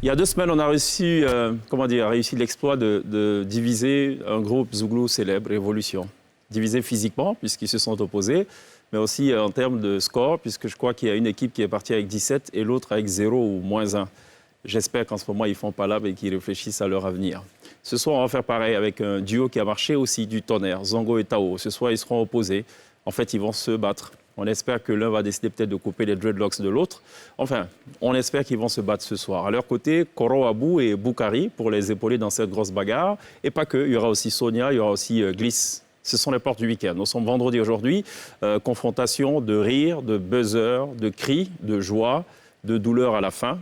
Il y a 2 semaines, on a réussi, réussi l'exploit de diviser un groupe Zouglou célèbre, Révolution. Divisé physiquement, puisqu'ils se sont opposés, mais aussi en termes de score, puisque je crois qu'il y a une équipe qui est partie avec 17 et l'autre avec 0 ou moins 1. J'espère qu'en ce moment, ils font palabre et qu'ils réfléchissent à leur avenir. Ce soir, on va faire pareil avec un duo qui a marché aussi du tonnerre, Zongo et Tao. Ce soir, ils seront opposés. En fait, ils vont se battre. On espère que l'un va décider peut-être de couper les dreadlocks de l'autre. Enfin, on espère qu'ils vont se battre ce soir. À leur côté, Koro Abou et Boukari pour les épauler dans cette grosse bagarre. Et pas que, il y aura aussi Sonia, il y aura aussi Gliss. Ce sont les portes du week-end. Nous sommes vendredi aujourd'hui. Confrontation de rire, de buzzer, de cris, de joie, de douleur à la fin.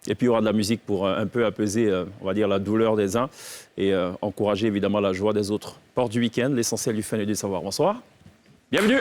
Et puis, il y aura de la musique pour un peu apaiser, on va dire, la douleur des uns et encourager évidemment la joie des autres. Porte du week-end, l'essentiel du fun et du savoir. Bonsoir. Bienvenue.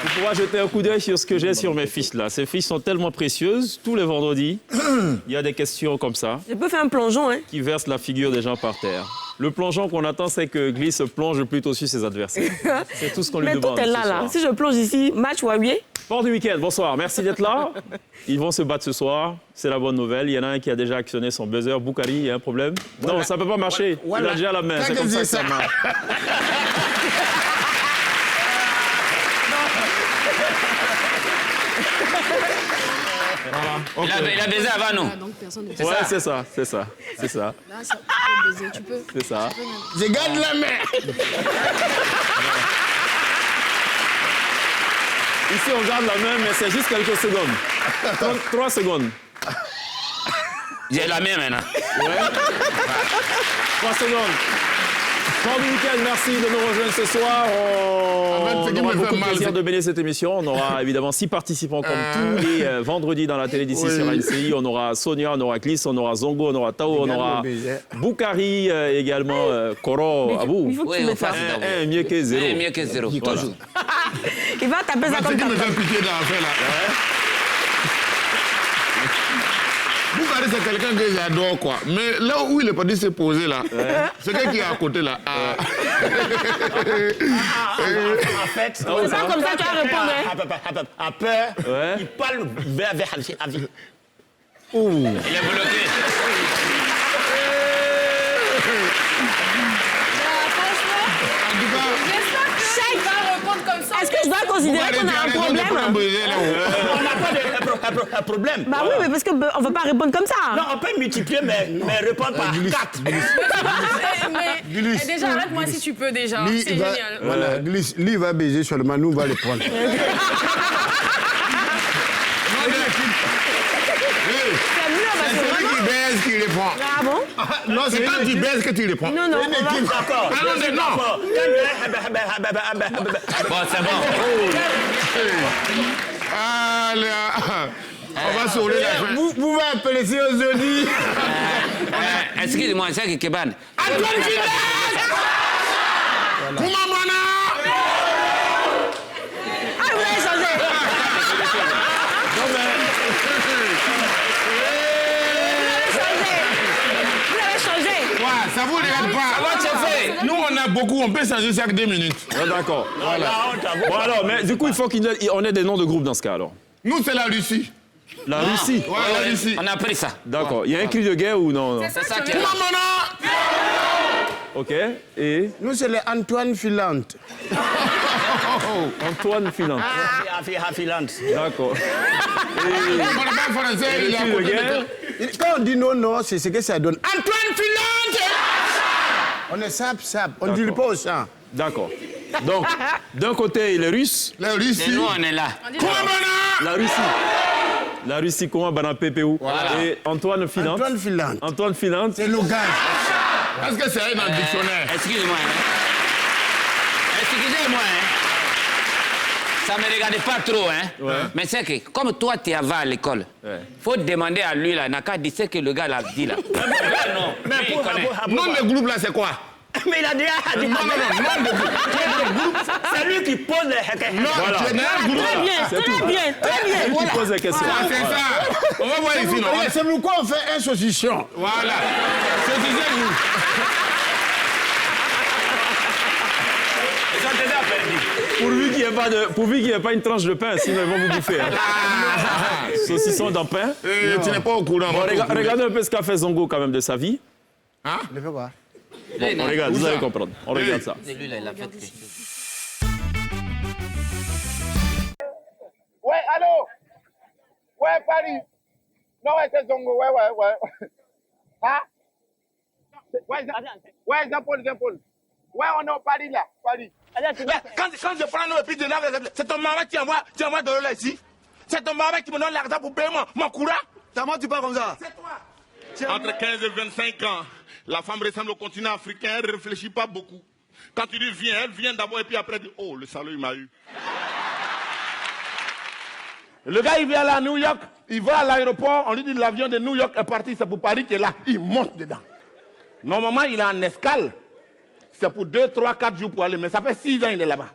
Pour pouvoir jeter un coup d'œil sur ce que j'ai sur mes fiches là. Ces fiches sont tellement précieuses. Tous les vendredis, il y a des questions comme ça. Je peux faire un plongeon, hein? Qui versent la figure des gens par terre. Le plongeon qu'on attend, c'est que Gliss plonge plutôt sur ses adversaires. C'est tout ce qu'on lui demande. Mais tout est là. Si je plonge ici, match ou avier? Port du week-end, bonsoir. Merci d'être là. Ils vont se battre ce soir. C'est la bonne nouvelle. Il y en a un qui a déjà actionné son buzzer. Boukari, il y a un problème? Voilà. Non, ça ne peut pas marcher. Voilà. Il a déjà la main. C'est comme ça que ça marche. Okay. Il a baisé avant nous. Ouais, c'est ça. Là, ça, tu peux baiser, tu peux. C'est ça. Je garde la main. Ici, on garde la main, mais c'est juste quelques secondes. 3 secondes. J'ai la main maintenant. Ouais. 3 secondes. Port du week-end, merci de nous rejoindre ce soir. On aura beaucoup de plaisir de mener cette émission. On aura évidemment 6 participants comme tous les vendredis dans la télé d'ici sur NCI. On aura Sonia, on aura Gliss, on aura Zongo, on aura Tao, on aura Boukari, également Koro Abou. Il faut que tu me fasses. Mieux que 0. Mieux que 0. Voilà. Il va taper ça comme ça. me fait pitié dans l'affaire là. Boukari, c'est quelqu'un que j'adore, quoi. Mais là où il est parti se poser, là, c'est quelqu'un qui est à côté, là. En fait, C'est pas comme ça que tu vas répondre. à peur, il parle vers Avi. Il est bloqué. Est-ce que je dois considérer qu'on a un problème? On n'a pas de problème. Bah oui, mais parce qu'on ne veut pas répondre comme ça. Non, on peut multiplier, mais répondre par 4. Mais déjà, arrête-moi si tu peux déjà. C'est génial. Voilà, Gliss, lui va baiser seulement, nous on va le prendre. C'est celui qui baise qui répond. Ah bon? Non, c'est quand tu baises que tu réponds. Non, non, on va... D'accord. Ah non, c'est non. Bon, c'est bon. Allez, on va sauver la fin. Vous pouvez appeler ça aujourd'hui. Excusez-moi, c'est qui Keban. Antoine Fidel! Koumamana! Ah, vous avez changé. Vous avez changé. Ouais, ça vous regarde pas. Nous, on a beaucoup, on peut changer chaque 2 minutes. D'accord. Voilà. Bon, alors, mais du coup, il faut qu'on ait des noms de groupes dans ce cas, alors. Nous, c'est la Russie. La Russie? Ouais, la Russie. On a pris ça. D'accord. Il y a un cri de guerre ou non? C'est ça qui est. Koumamana! OK. Et Nous, c'est les Antoine Filante. Antoine Filan. D'accord. On n'a pas français, il est à Cri de côté de guerre. Quand on dit non, non, c'est ce que ça donne. Antoine Filante! On est sap. On ne dit pas au chant. D'accord. Donc, d'un côté, les Russes. La Et Russie. nous, on est là. Koumamana! La Russie. La Russie, comment Bana PPU. Voilà. Et Antoine Finante. Antoine Finante. C'est le gars. Est-ce que c'est un dictionnaire? Excusez-moi. Excusez-moi. Ça ne me regarde pas trop, hein. Ouais. Mais c'est que, comme toi, tu vas à l'école, faut demander à lui, là, il n'a qu'à dire ce que le gars l'a dit, là. Non, Mais pour Nom de groupe là, c'est quoi? Mais il a déjà dit. Non, nom de groupe. C'est lui qui pose les. Non, Voilà. tu es dans un groupe. Très bien, très bien, très bien. Qui pose la question. Ah, c'est ça. On va voir ici, non? C'est pourquoi on fait un saucisson. Voilà. C'est ça, vous. Ils ont déjà perdu. Pourvu qu'il n'y ait pas une tranche de pain, sinon ils vont vous bouffer. Hein. Saucisson dans pain. Tu n'es pas au courant. Bon, regardez un peu ce qu'a fait Zongo quand même de sa vie. Hein? Ne fais pas. On regarde, vous allez comprendre. On regarde ça. C'est lui, là, il a fait quelque chose. Ouais, allô? Ouais, Paris. Non, ouais, c'est Zongo. Ouais. Hein? Ouais, Jean-Paul. Ouais, on est au Paris, là. Paris. Quand je prends nos épis de là, c'est ton maman qui envoie de l'eau là ici. C'est ton maman qui me donne l'argent pour payer mon courant. Comment tu parles comme ça? C'est toi. Entre 15 et 25 ans, la femme ressemble au continent africain, elle ne réfléchit pas beaucoup. Quand tu dis viens, elle vient d'abord et puis après elle dit oh, le salaud il m'a eu. Le gars, il vient là à New York, il va à l'aéroport, on lui dit l'avion de New York est parti, c'est pour Paris qui est là. Il monte dedans. Normalement, il est en escale. C'est pour 2, 3, 4 jours pour aller, mais ça fait 6 ans qu'il est là-bas.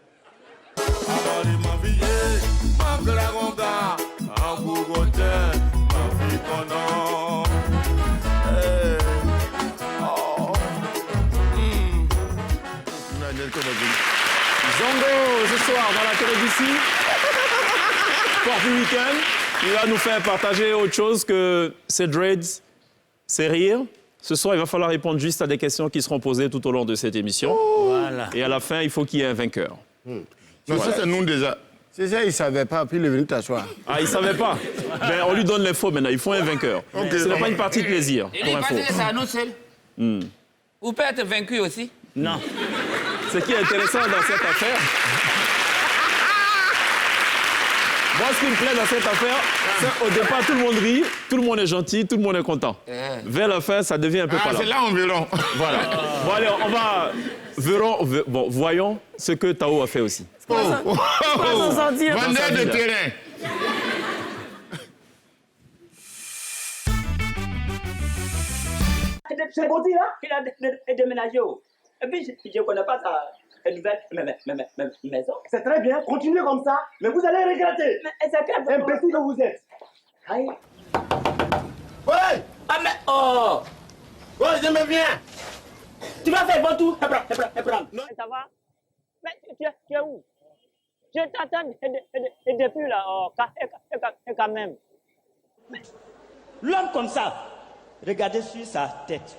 Zongo, ce soir, dans la télé d'ici, Sport du week-end, il va nous faire partager autre chose que ses dreads, ses rires. Ce soir, il va falloir répondre juste à des questions qui seront posées tout au long de cette émission. Voilà. Et à la fin, il faut qu'il y ait un vainqueur. Non, ça c'est nous déjà. C'est ça, il ne savait pas, puis il est venu t'asseoir. Ah, il ne savait pas. Ben, on lui donne l'info maintenant, il faut un vainqueur. Ce n'est pas une partie de plaisir, Il pour est info. passé que c'est à nous seuls. Vous pouvez être vaincu aussi. Non. Ce qui est intéressant dans cette affaire, moi, ce qui me plaît dans cette affaire, c'est au départ, tout le monde rit, tout le monde est gentil, tout le monde est content. Vers la fin, ça devient un peu Ah, palabre. c'est là environ. Voilà. Bon, allez, on va... voyons ce que Tao a fait aussi. s'en sortir. Vendeur de terrain. C'est Gaudi, là, il a déménagé. Et puis, je ne connais pas sa nouvelle maison. C'est très bien, continuez comme ça, mais vous allez regretter. Mais c'est quel imbécile que vous êtes. Aïe. Ouais. Ah, mais oh. Ouais, je me viens. Tu vas faire bon tour. Prends. Ça va? Mais tu es où? Je t'attends depuis là, quand même. L'homme comme ça, regardez sur sa tête.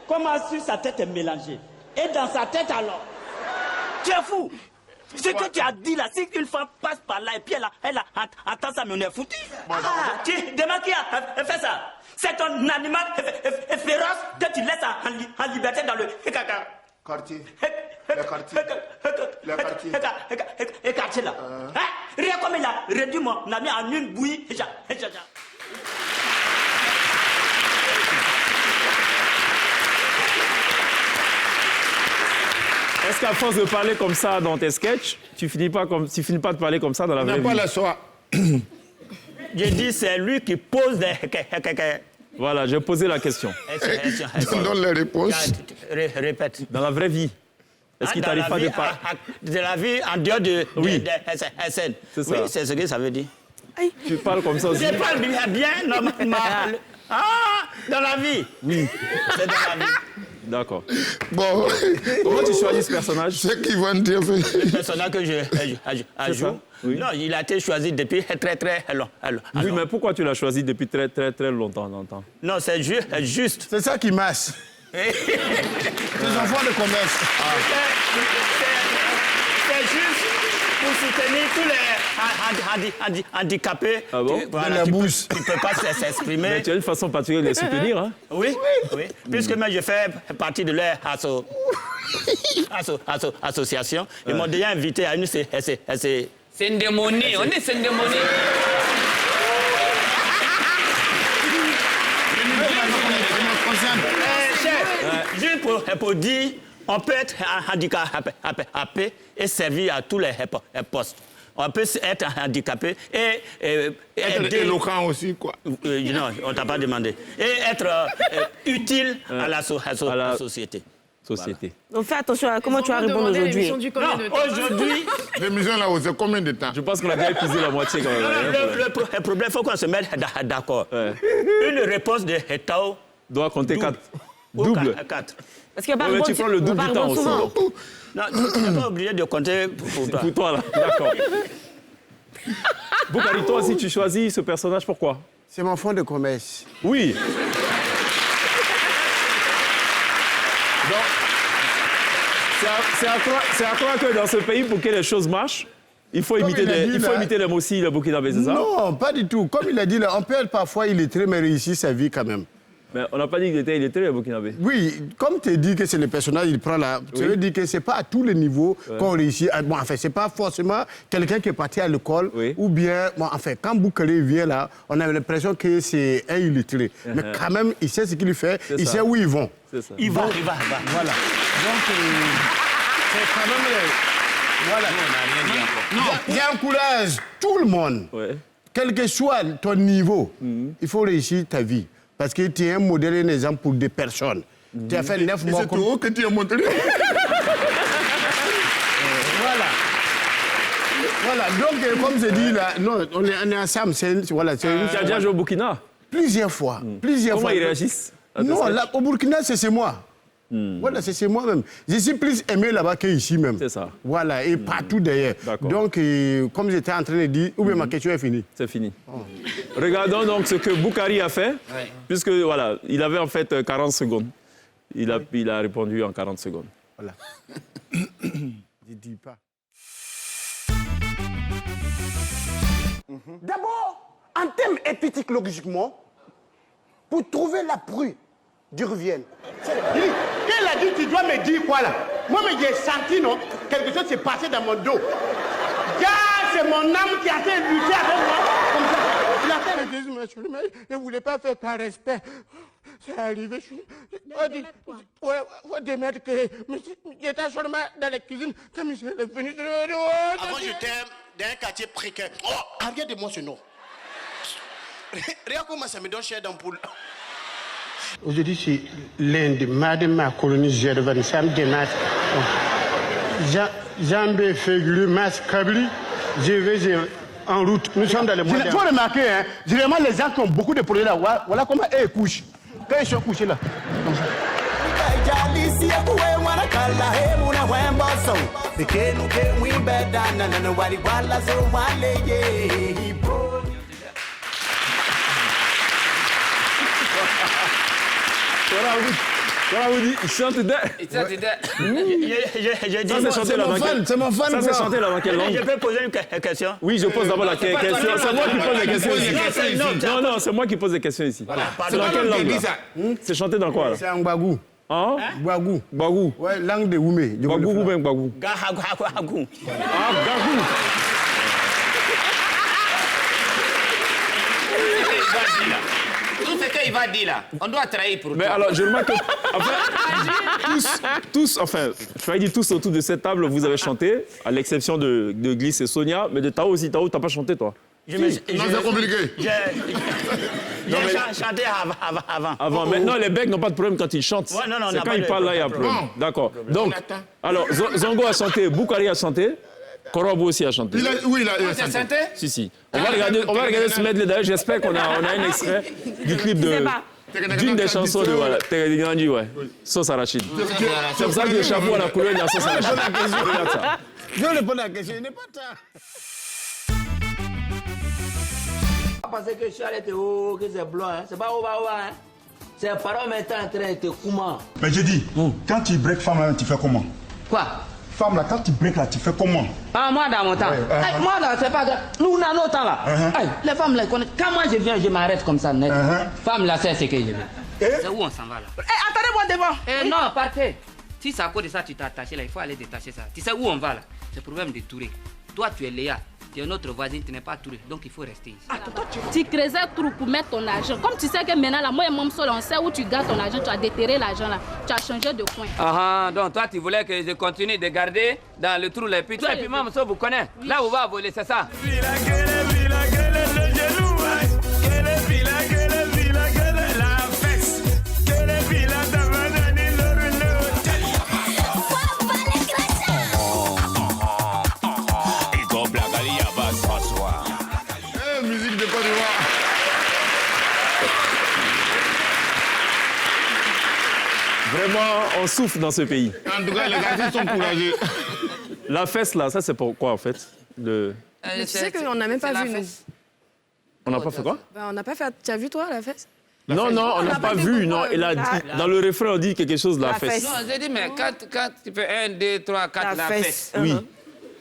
Comment sur sa tête est mélangée. Et dans sa tête alors. Tu es fou. Ce que tu as dit là, si une femme passe par là et puis elle attend ça, mais on est foutu. Ah, demain qui a fait ça? C'est ton animal féroce que tu laisses en liberté dans le caca. Quartier. Le quartier là. Rien comme il a réduit mon ami en une bouillie. Est-ce qu'à force de parler comme ça dans tes sketchs, tu finis pas de parler comme ça dans la vraie On n'a pas vie? la soie. J'ai dit, c'est lui qui pose des. Voilà, j'ai posé la question. Donne les réponses. Répète. Dans la vraie vie, est-ce qu'il t'arrive pas de parler? De la vie en dehors de SN. C'est ça. Oui, c'est ce que ça veut dire. Tu parles comme ça aussi? Je parle bien, normalement. Ah, dans la vie. Oui. C'est dans la vie. D'accord. Bon, Comment tu choisis ce personnage? c'est qui vont dire. Le personnage que je ça? joue, Oui. non, il a été choisi depuis très long. Oui, mais pourquoi tu l'as choisi depuis très longtemps? Non, c'est juste. C'est ça qui masse. Les enfants de commerce. C'est juste pour soutenir tous les handicapés. Ah bon? De la bourse. Qui ne peuvent pas s'exprimer. Mais tu as une façon particulière de les soutenir, hein? Oui. Puisque moi, je fais partie de leur association. Ils m'ont déjà invité à une... C'est une démonie, on est c'est une démonie. Juste pour dire, on peut être handicapé et servir à tous les postes. On peut être handicapé et être éloquent aussi, quoi. Non, on t'a pas demandé. Et être utile à la société. Voilà. Donc fais attention à comment tu vas répondre aujourd'hui. Non, aujourd'hui... L'émission là-haut, c'est combien de temps? Je pense qu'on a déjà épuisé la moitié quand même. Le problème, il faut qu'on se mette d'accord. Ouais. Une réponse de Hetao doit compter 4. Double. 4. Parce qu'il n'y a pas tu prends le double du temps aussi. Non, tu n'es pas obligé de compter pour toi. Pour toi, là. D'accord. Boukari, toi aussi, tu choisis ce personnage, pourquoi? C'est mon fonds de commerce. Oui. Donc, c'est à croire que dans ce pays, pour que les choses marchent, il faut imiter les Mossi, le Burkinabé, c'est ça? Non, pas du tout. Comme il a dit, là, on peut parfois illettré, mais réussir sa vie quand même. Mais on n'a pas dit qu'il était illettré, le Burkinabé. Oui, comme tu dis que c'est le personnage, il prend là. Ça veut dire que ce n'est pas à tous les niveaux qu'on réussit. Bon, enfin, ce n'est pas forcément quelqu'un qui est parti à l'école. Ou bien, bon, enfin, quand Boukari vient là, on a l'impression que c'est un illettré. Mais quand même, il sait ce qu'il fait, il sait où ils vont. Il va. Voilà. Donc, c'est quand même... Voilà. J'encourage tout le monde, quel que soit ton niveau, il faut réussir ta vie. Parce que tu es un modèle et un exemple pour des personnes. Tu as fait 9 mois... C'est tout haut que tu as montré. Voilà, donc comme je dis là, non, on est ensemble. Voilà, tu as déjà joué au Burkina? Plusieurs fois. Comment ils réagissent? Non, là, au Burkina, c'est moi. Voilà, c'est moi-même. Je suis plus aimé là-bas qu'ici même. C'est ça. Voilà, et partout d'ailleurs. Donc, comme j'étais en train de dire, ou bien ma question est finie. C'est fini. Regardons donc ce que Boukari a fait, puisque voilà, il avait en fait 40 secondes. Il a répondu en 40 secondes. Voilà. Je dis pas. D'abord, en termes éthiques, logiquement, pour trouver la prude du Rivienne. Elle a dit, tu dois me dire quoi là? Moi, j'ai senti, non? Quelque chose s'est passé dans mon dos. C'est mon âme qui a fait lutter avec moi. Comme ça. Il a fait le Jésus, monsieur, mais je ne voulais pas faire par respect. C'est arrivé, je faut démettre que j'étais seulement dans la cuisine quand monsieur est venu. Avant, j'étais dans un quartier précaire. Oh, regarde de moi ce nom. Regarde comment ça me donne chair d'ampoule. Aujourd'hui, c'est lundi, mardi, ma colonie G20, samedi, dimanche. Jambé, Fégulu, Mas, Kabli, je vais en route. Nous sommes dans les mois. Il faut remarquer, hein, généralement, les gens qui ont beaucoup de projets là, voilà comment ils couchent. Quand ils sont couchés là, comme ça. Il chante dedans. C'est mon fan. Ça, c'est chanté là dans quelle langue? Je peux poser une question? Oui, je pose d'abord la question. C'est moi qui pose les questions ici. Non, c'est moi qui pose les questions ici. C'est dans quelle langue? C'est chanté dans quoi là? C'est en Gbagou. Hein? Gbagou. Ouais, langue de Oumé. Gbagou ou bien Gbagou? Gahagou. Ah, Gahagou. Tout ce qu'il va dire là, on doit trahir pour Mais toi. alors, je remarque que, tous, je vais dire tous autour de cette table, vous avez chanté, à l'exception de Gliss et Sonia, mais de Tao aussi. Tao, t'as pas chanté, toi? Non, c'est compliqué. J'ai chanté avant. Avant. Maintenant, les becs n'ont pas de problème quand ils chantent. Ouais, non, c'est quand ils parlent là, il y a problème. D'accord. Donc, alors, Zongo a chanté, Boukari a chanté, Korobo aussi a chanté. Oui, il a chanté. Si. On va regarder ce medley d'ailleurs. J'espère qu'on a un extrait du clip d'une des chansons de voilà, Tegadinandi, ouais. Sauce Arachide. C'est pour ça que le chapeau à la couleur de la sauce Arachide. Regarde ça. Je réponds à la question, il n'est pas tard. Parce que je suis arrêté, que c'est blanc, hein. C'est pas au bas, hein. C'est parents maintenant en train de te comment. Mais j'ai dit, quand tu breaks femme là, tu fais comment? Quoi? Femme là, quand tu breaks là, tu fais comment? Ah, moi dans mon temps. Moi là, c'est pas grave. Nous, on a nos temps là. Les femmes là, quand moi je viens, je m'arrête comme ça, net. Femme là, c'est ce que je veux. C'est où on s'en va là? Attendez-moi devant. Non, partez. Si c'est à cause de ça, tu t'es attaché là, il faut aller détacher ça. Tu sais où on va là? C'est le problème de Touré. Toi, tu es Léa. Tu es notre voisine, tu n'es pas touré, donc il faut rester ici. Tu creusais trou pour mettre ton argent. Comme tu sais que maintenant, là, moi et mon seul, on sait où tu gardes ton argent, tu as déterré l'argent là. Tu as changé de coin. Ah, donc toi, tu voulais que je continue de garder dans le trou les petits. Toi et puis maman, vous connaissez. Là où va voler, c'est ça. Musique de Côte d'Ivoire. Vraiment, on souffre dans ce pays. En tout cas, les artistes sont courageux. La fesse, là, ça, c'est pourquoi, en fait Mais tu sais qu'on n'a même pas vu, nous. On n'a pas fait quoi? On n'a pas fait... Tu as vu, toi, la fesse? Non, on n'a pas vu. Non, il a dit, dans le refrain, on dit quelque chose de la fesse. Non, j'ai dit, mais quand tu fais 1, 2, 3, 4, la fesse. Oui.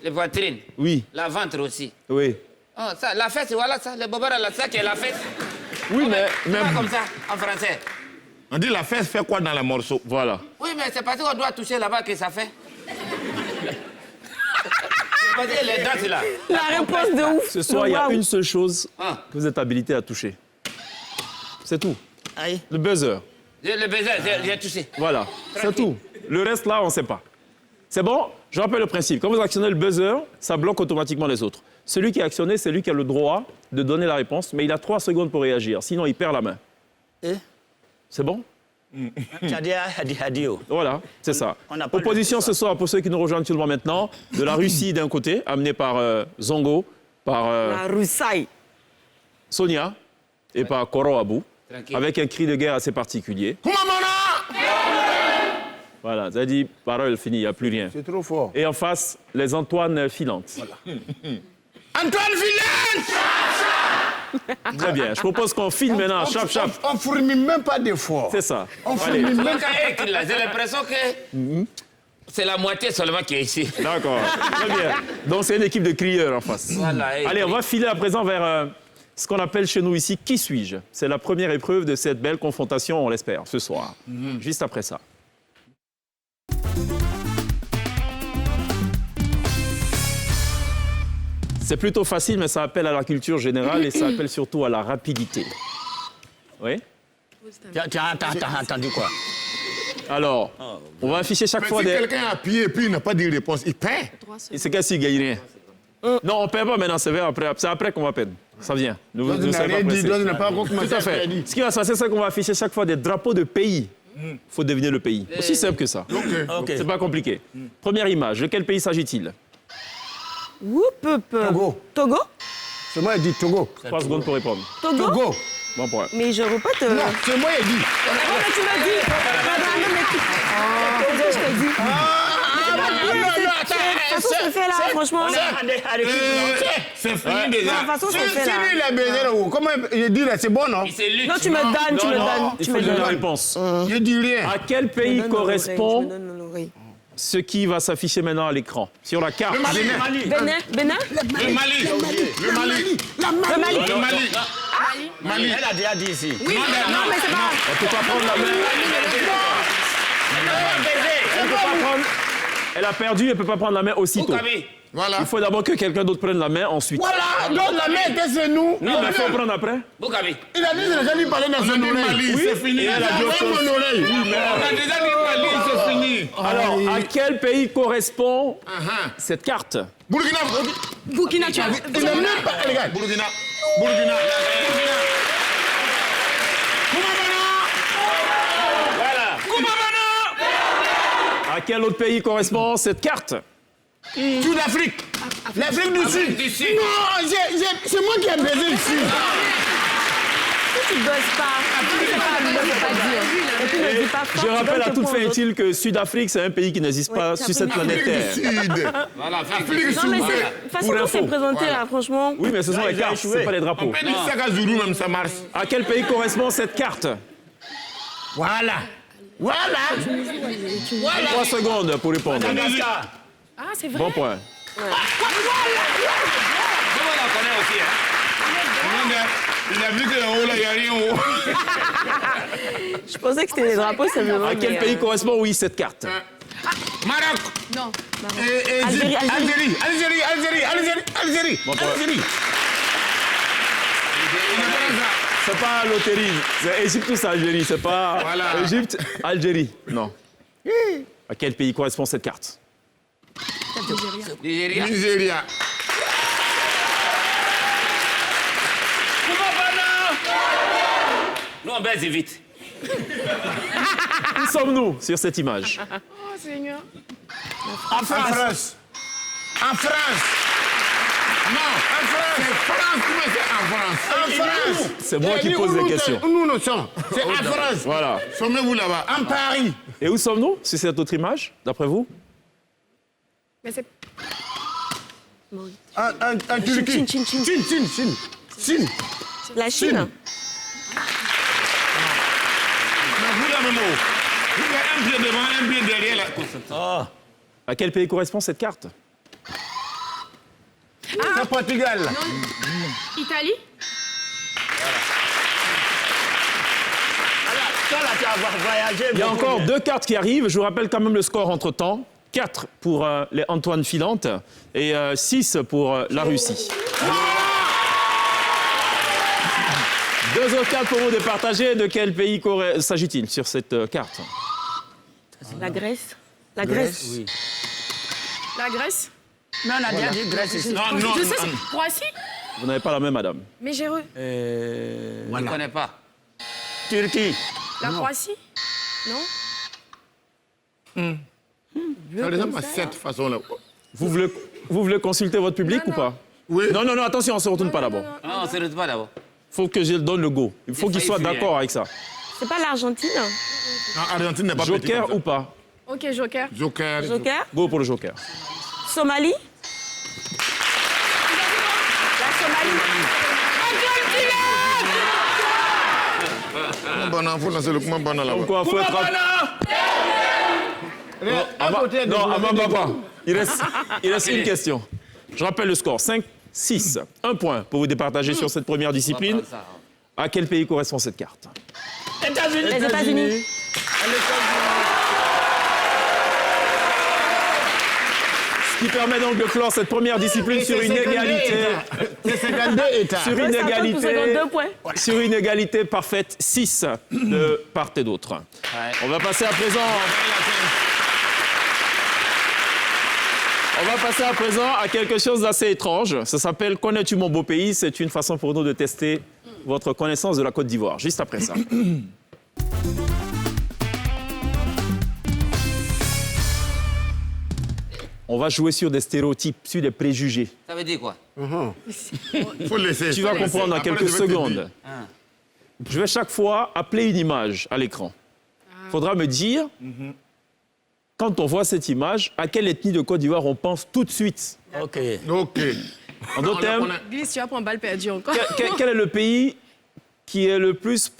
Les poitrines. Oui. La ventre aussi. Oui. Oh, ça, la fesse, voilà ça. Le bobard, là, ça qui est la fesse. Oui, mais... Pas comme ça, en français. On dit la fesse fait quoi dans les morceaux? Voilà. Oui, mais c'est parce qu'on doit toucher là-bas que ça fait. C'est parce que les dates, là. La réponse de ouf. Ce soir, il y a une seule chose que vous êtes habilité à toucher. C'est tout. Aïe. Le buzzer. Le buzzer, j'ai touché. Voilà, c'est tout. Le reste, là, on ne sait pas. C'est bon? Je rappelle le principe. Quand vous actionnez le buzzer, ça bloque automatiquement les autres. Celui qui est actionné, c'est lui qui a le droit de donner la réponse, mais il a 3 secondes pour réagir. Sinon, il perd la main. C'est bon? Tu as dit adieu. Voilà, c'est ça. Opposition ce soir, pour ceux qui nous rejoignent seulement maintenant, de la Russie d'un côté, amenée par Zongo, par La Roussaille. Sonia et par Koro Abou, avec un cri de guerre assez particulier. Voilà, ça dit, parole finie, il n'y a plus rien. C'est trop fort. Et en face, les Antoine filantes. Voilà. Antoine filante! Très bien, je propose qu'on filme maintenant, chap. On ne fournit même pas d'efforts. C'est ça. On fournit même pas. J'ai l'impression que c'est la moitié seulement qui est ici. D'accord, très bien. Donc c'est une équipe de crieurs en face. Voilà, allez, on va filer à présent vers ce qu'on appelle chez nous ici, qui suis-je? C'est la première épreuve de cette belle confrontation, on l'espère, ce soir. Juste après ça. C'est plutôt facile, mais ça appelle à la culture générale et ça appelle surtout à la rapidité. Oui? Tu as entendu quoi? Alors, on va afficher chaque fois si des... quelqu'un a appuyé et puis il n'a pas de réponse, il perd. C'est qu'est-ce qu'il gagne rien? Non, on ne perd pas maintenant, c'est après. C'est après qu'on va perdre. Ça vient. Tout à fait. Ce qui va se passer, c'est qu'on va afficher chaque fois des drapeaux de pays. Il faut deviner le pays. Aussi simple que ça. Okay. C'est pas compliqué. Première image, de quel pays s'agit-il? Togo. Togo? C'est moi qui ai dit Togo. 3 secondes pour répondre. Togo? Bon point. Mais je répète... Non, c'est moi qui ai dit. Non, mais tu m'as dit. Je t'ai dit. De toute façon, c'est fait là, franchement. C'est fini déjà. De toute façon, c'est fait là. Si lui, il a baisé là, comment il dit là, c'est bon, non? Non, tu me donnes, tu me donnes. Il faut donner la réponse. Je dis rien. À quel pays correspond ce qui va s'afficher maintenant à l'écran? Sur la carte. Le Mali. Bénin? Le Mali. Le Mali. Le Mali. Mali. Elle a déjà dit ici. Oui, non, mais c'est pas... Elle ne peut pas prendre la main. Elle ne peut pas prendre... Elle a perdu, elle ne peut pas prendre la main aussitôt. Voilà. Il faut d'abord que quelqu'un d'autre prenne la main ensuite. Voilà, donc la main était sur nous. Non, mais il faut prendre après. Boukabi. Il a dit que déjà lui parler dans son oreille. Oui, c'est fini. Elle a dit autre chose. mon oreille. On a déjà dit Mali, c'est fini. Alors, à quel pays correspond cette carte? Burkina. Burkina, tu as vu? Il n'a même pas... Regarde. Burkina. Burkina. À quel autre pays correspond cette carte? Sud-Afrique. L'Afrique du Sud. Non, c'est moi qui ai baisé le Sud. Tu ne bosses pas. Je rappelle à toute fin utile que Sud-Afrique, c'est un pays qui n'existe pas sur cette planète Terre. Voilà, non, mais de toute façon, quand c'est présenté là, franchement... Oui, mais ce sont les cartes, ce pas les drapeaux. On peut dire ça qu'à Zulu, même ça marche. À quel pays correspond cette carte? Voilà. 3 secondes pour répondre. Ah, c'est vrai. Bon point. Comment on la connaît aussi, hein? Il a vu que là-haut, là, il n'y a rien en haut. Je pensais que c'était les drapeaux, ça me À quel pays correspond, oui, cette carte? Maroc. Non. Algérie. C'est pas loterie. C'est Égypte ou c'est Algérie. C'est pas Égypte, Algérie. Non. À quel pays correspond cette carte? Nigeria. Nous, on baise vite. Où sommes-nous sur cette image? Oh, Seigneur. En France. En France. Non, en France. C'est France. Comment c'est en France? En France. C'est moi qui pose des questions. Où nous sommes? C'est en France. Voilà. Sommes-vous là-bas? En Paris. Et où sommes-nous sur cette autre image, d'après vous? Mais c'est... En Turquie. Chine. La Chine. Vous l'avez mot. Vous avez un pied devant, un pied derrière. Ah. À quel pays correspond cette carte? C'est Portugal. Italie. Il y a encore 2 cartes qui arrivent. Je vous rappelle quand même le score entre-temps. 4 pour les Antoine Filante et 6 pour la Russie. 2 autres cartes pour vous de partager. De quel pays s'agit-il sur cette carte? La Grèce. La Grèce. Oui. La Grèce. Non, on a déjà dit Grèce ici. Je sais, c'est Croatie. Vous n'avez pas la même, madame. Mais j'ai... Je ne connais pas. Turquie. La Croatie. Non. Ça ressemble à cette façon-là. Vous voulez consulter votre public ou pas? Oui. Non, attention, on ne se retourne pas d'abord. Non, on ne se retourne pas d'abord. Il faut que je donne le go. Il faut qu'il soit d'accord avec ça. C'est pas l'Argentine? Non, Argentine n'est pas petite Joker comme ça. ou pas? Ok, Joker. Joker. Joker? Go pour le joker. Somalie? La Somalie. Il faut lancer le comment banal là-bas. Pourquoi faut être... Non, Amambaba. Il reste une question. Je rappelle le score. 5, 6. 1 point pour vous départager sur cette première discipline. À quel pays correspond cette carte? Les États-Unis. Ce qui permet donc de clore cette première discipline sur une égalité. C'est 52 États. Sur une égalité. 2 points. Sur une égalité parfaite, 6 de part et d'autre. On va passer à présent. On va passer à présent à quelque chose d'assez étrange. Ça s'appelle « Connais-tu mon beau pays ?» C'est une façon pour nous de tester votre connaissance de la Côte d'Ivoire. Juste après ça. On va jouer sur des stéréotypes, sur des préjugés. Ça veut dire quoi? Faut laisser. Tu vas comprendre dans quelques secondes. Je vais chaque fois appeler une image à l'écran. Il faudra me dire, quand on voit cette image, à quelle ethnie de Côte d'Ivoire on pense tout de suite. Ok. En d'autres termes, Glisse, tu vas prendre balle perdue encore. quel est le pays qui est le plus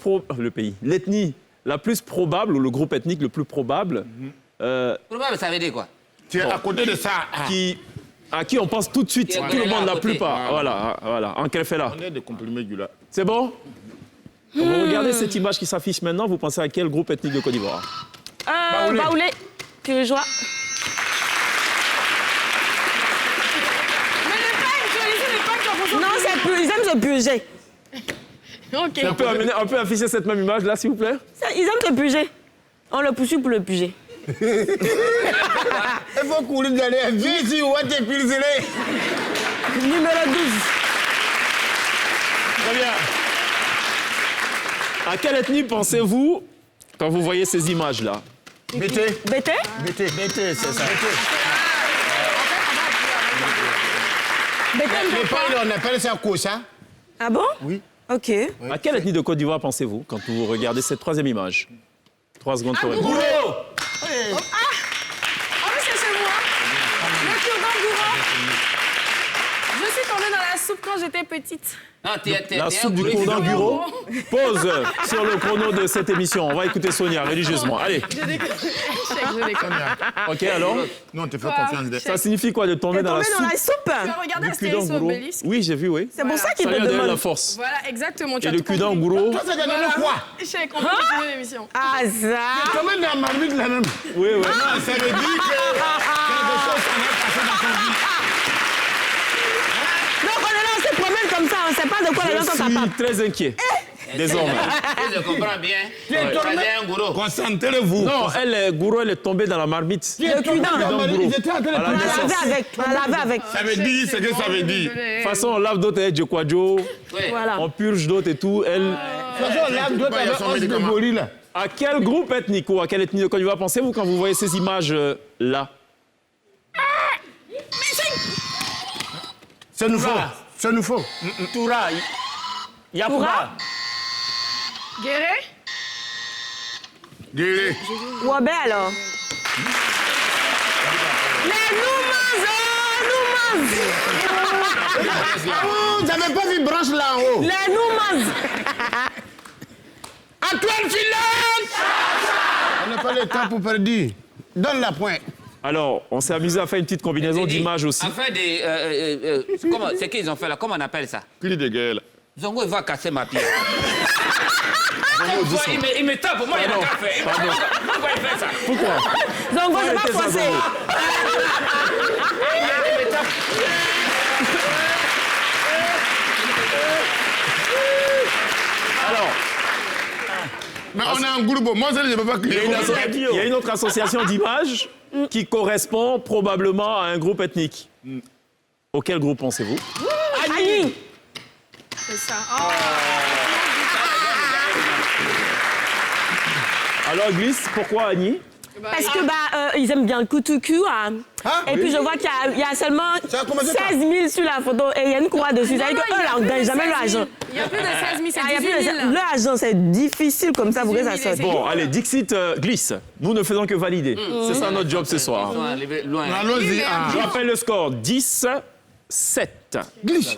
l'ethnie la plus probable, ou le groupe ethnique le plus probable Probable, ça veut dire quoi? Tu es à côté de ça. à qui on pense tout de suite, tout le monde, la plupart. Voilà. En quel fait là? On est des comprimés du là. C'est bon? Quand vous regardez cette image qui s'affiche maintenant, vous pensez à quel groupe ethnique de Côte d'Ivoire? Baoulé. Tu le joie. Mais les pannes, tu as laissé les pannes qui ont besoin. Non, c'est plus. Ils aiment se purger. Ok. On peut afficher cette même image là, s'il vous plaît? Ils aiment se purger. On le poursuit pour le purger. Il faut courir derrière. Viens ici, on va te pulser. Numéro 12. Très bien. À quelle ethnie pensez-vous quand vous voyez ces images-là? Bété, c'est ça. Les parents, on appelle ça Kosa. Ah bon? Oui. Ok. À quelle ethnie de Côte d'Ivoire pensez-vous quand vous regardez cette troisième image? 3 secondes pour répondre. Ah, mais c'est chez moi. Le turban gourand. Je suis tombée dans la soupe quand j'étais petite. Non, La soupe du cordon Guro. Pause sur le chrono de cette émission. On va écouter Sonia religieusement. Allez. Je déconne. Ok, alors? Non, tu fais confiance. Ça signifie quoi de tomber dans la soupe? Tomber dans la soupe. Tu as regardé Astérix Obélisque? Oui, j'ai vu, oui. C'est pour ça qu'il Ça te lui a donné demande. la force. Voilà, exactement. Et le cul-dent Gouro? Toi, ça donne quoi? J'ai compris continuer l'émission. Ah, ça. Comment dans la marmite la même? Oui, oui. Non, ça veut dire que quelque chose s'en est passé dans son vie. Donc, on se promène comme ça, on ne sait pas de quoi les gens sont capables. Je suis très inquiet. Désormais. Je comprends bien. C'est un gourou. Concentrez-vous. Non, Gouro, elle est tombée dans la marmite. Le cul-dent. Ils étaient en train de On la lavait avec. Ça veut dire ce que ça veut dire. De toute façon, on lave d'autres avec Djokwadjo, Voilà. on purge d'autres et tout. Elle... De toute façon, là, d'autres avec os de gorille, là. À quel groupe ethnique ou à quelle ethnie de Côte d'Ivoire pensez-vous quand vous voyez ces images-là? Ça nous faut. Ça nous faut. Toura. Yakuba. Guéré? Guéré. Wabé alors. Les Noumans. Vous n'avez pas vu branche là en haut? Les Noumans. Antoine Philon! On n'a pas le temps pour perdre. Donne la pointe. Alors, on s'est amusé à faire une petite combinaison d'images aussi. En fait, c'est qu'ils ont fait là? Comment on appelle ça? Cri de guerre. Zongo, il va casser ma pierre. Il me tape, moi, il n'a qu'à faire. Pourquoi il fait ça? Pourquoi? Zongo, c'est pas français. Il me tape. Alors, mais on a un groupe, moi je ne peux pas crier. il y a une autre association d'images qui correspond probablement à un groupe ethnique. Auquel groupe pensez-vous? Annie. C'est ça. Alors, Glisse, pourquoi Annie? Parce que ils aiment bien le kutuku. Et puis je vois qu'il y a seulement 16 000 sur la photo et il y a une croix dessus. Ça veut dire qu'eux, là, on ne gagne jamais l'argent. Il n'y a plus de 16 000, c'est 18 000. L'argent, c'est difficile comme ça pour que ça sorte. Bon, allez, Dixit glisse. Nous ne faisons que valider. C'est ça notre job ce soir. Allons-y. Je rappelle le score 10-7. Glisse.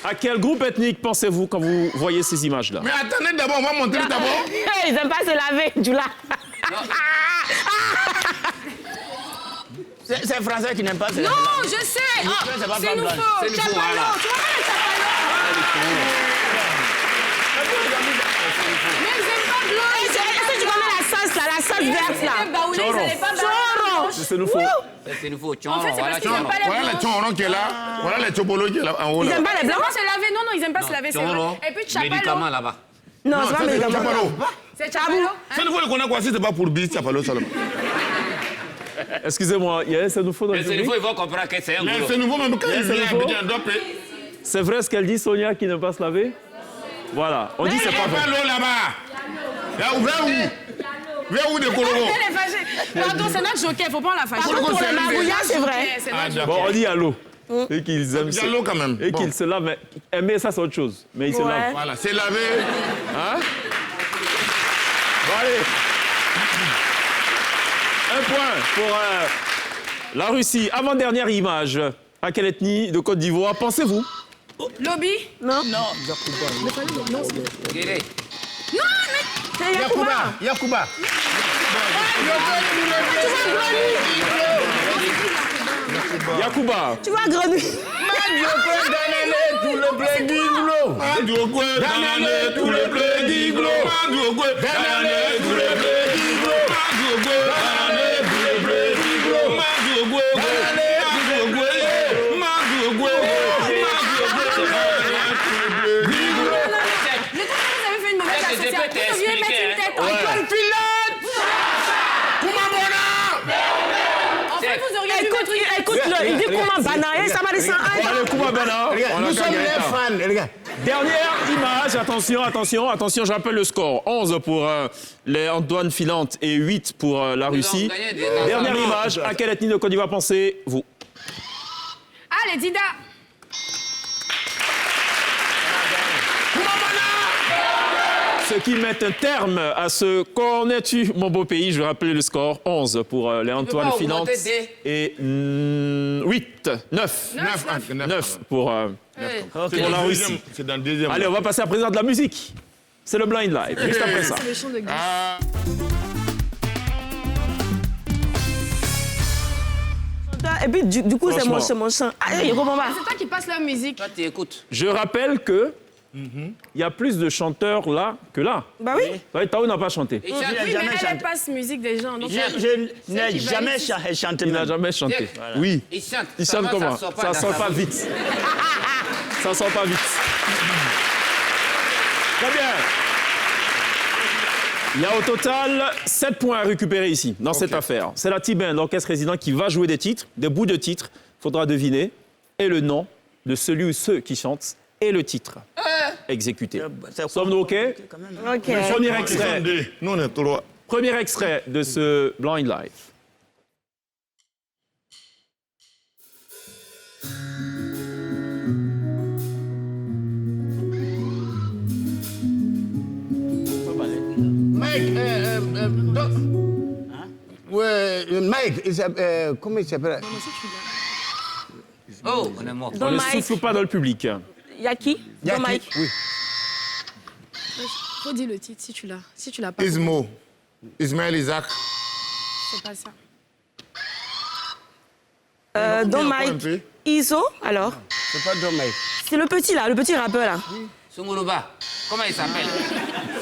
À quel groupe ethnique pensez-vous quand vous voyez ces images-là? Mais attendez d'abord, on va montrer d'abord. Ils n'aiment pas se laver, du là. C'est Français qui n'aiment pas. Non, je sais. C'est nouveau. Chapalo. Tu vois le chapalo? Mais ils n'aiment pas blanc. Est-ce que tu connais la sauce là, la sauce verte là? Choro. C'est nouveau. C'est nouveau. En fait, c'est parce qu'ils n'aiment pas les Voilà blancs. le tchoron qui est là. Voilà le tchobolo qui est là en haut. Ils Là. n'aiment pas les Ils n'aiment blancs? pas se laver. Non, ils n'aiment pas se laver, c'est vrai. Et puis chapalo. Médicament là-bas. Non, c'est pas c'est médicament. Chapalo. C'est chapalo. C'est nouveau, le connaît quoi si c'est pas pour bis, Chapalo seulement. Excusez-moi, il y a un Sénoufo dans le C'est public? nouveau, ils vont comprendre que c'est un Mais gourou. c'est nouveau, même quand il vient, nouveau. il doit payer. C'est vrai ce qu'elle dit, Sonia, qui n'aime pas se laver? Voilà, on dit c'est Il n'y pas a pas vrai. l'eau là-bas. Là, vers où? Vers où des Colombo? Elle est fâchée. Pardon, c'est notre joker, il ne faut pas la fâcher. Par contre, pour le marouillage, c'est vrai. C'est Ah, notre d'accord. Bon, on dit allô. Et qu'ils aiment Il y a l'eau quand même. Et Bon. qu'ils se lavent. Mais aimer, ça, c'est autre chose. Mais ils se Ouais. lavent. Voilà, c'est lavé. Hein? Bon, allez. Un point pour la Russie. Avant-dernière image. À quelle ethnie de Côte d'Ivoire pensez-vous? Lobby? Non? Guéré. C'est Yakuba. Yakuba. Yakuba. Tu vois, grenouille. Tout le blé d'Iglo. Mandioukwe, danane, tous les blés d'Iglo. Mandioukwe, danane, tous les blés d'Iglo. Mandioukwe, danane, tous les blés d'Iglo. Mandioukwe, danane, Mandioukwe, Je trouve que vous avez fait une mauvaise Je peux association. Vous deviez mettre t'expliquer, une tête hein. en Ouais. En fait, vous auriez dû mettre une tête. Écoute, il dit comment banane, ça va descendre un. Allez, Koumabana. Regarde, nous sommes les fans, regarde. Dernière image, attention, je rappelle le score. 11 pour les Antoine Filante et 8 pour la Russie. gagné des- Dernière image, à quelle ethnie de Côte d'Ivoire pensez-vous? Allez, Dida. Ce qui met un terme à ce Connais-tu mon beau pays? Je vais rappeler le score. 11 pour les Antoine Finance. Et 8, 9 pour la Russie. C'est dans le deuxième. Allez, on va passer à présent de la musique. C'est le Blind Live, juste après ça. C'est le chant de Guy. Et puis, du coup, c'est mon chant. Ah, il comprend pas. C'est toi qui passes la musique. Toi, tu écoutes. Je rappelle que il y a plus de chanteurs là que là. Bah oui. Tao n'a pas chanté. Oui, mais elle passe musique des gens. Donc Je n'ai jamais chanté. Il n'a jamais chanté. Voilà. Oui. Il chante. Il chante comment? Ça sort pas vite. Ça sort pas vite. Très bien. Il y a au total 7 points à récupérer ici, dans cette affaire. C'est la T-Band, l'orchestre résident, qui va jouer des titres, des bouts de titres. Il faudra deviner. Et le nom de celui ou ceux qui chantent et le titre exécuté. Sommes-nous OK? OK. Premier extrait. Nous, on est trois. Premier extrait de ce Blind Live. Mike, ouais, Mike, comment il s'appelle? Oh, on est mort. On ne souffle pas dans le public. Il y a qui? Don Mike. Oui. faut dire le titre si tu l'as. Si tu l'as pas. Ismo. Ismaël Isaac. C'est pas ça. Don Mike. Iso, alors? C'est pas Don Mike. C'est le petit là, le petit rappeur là. Sunguruba. Comment il s'appelle?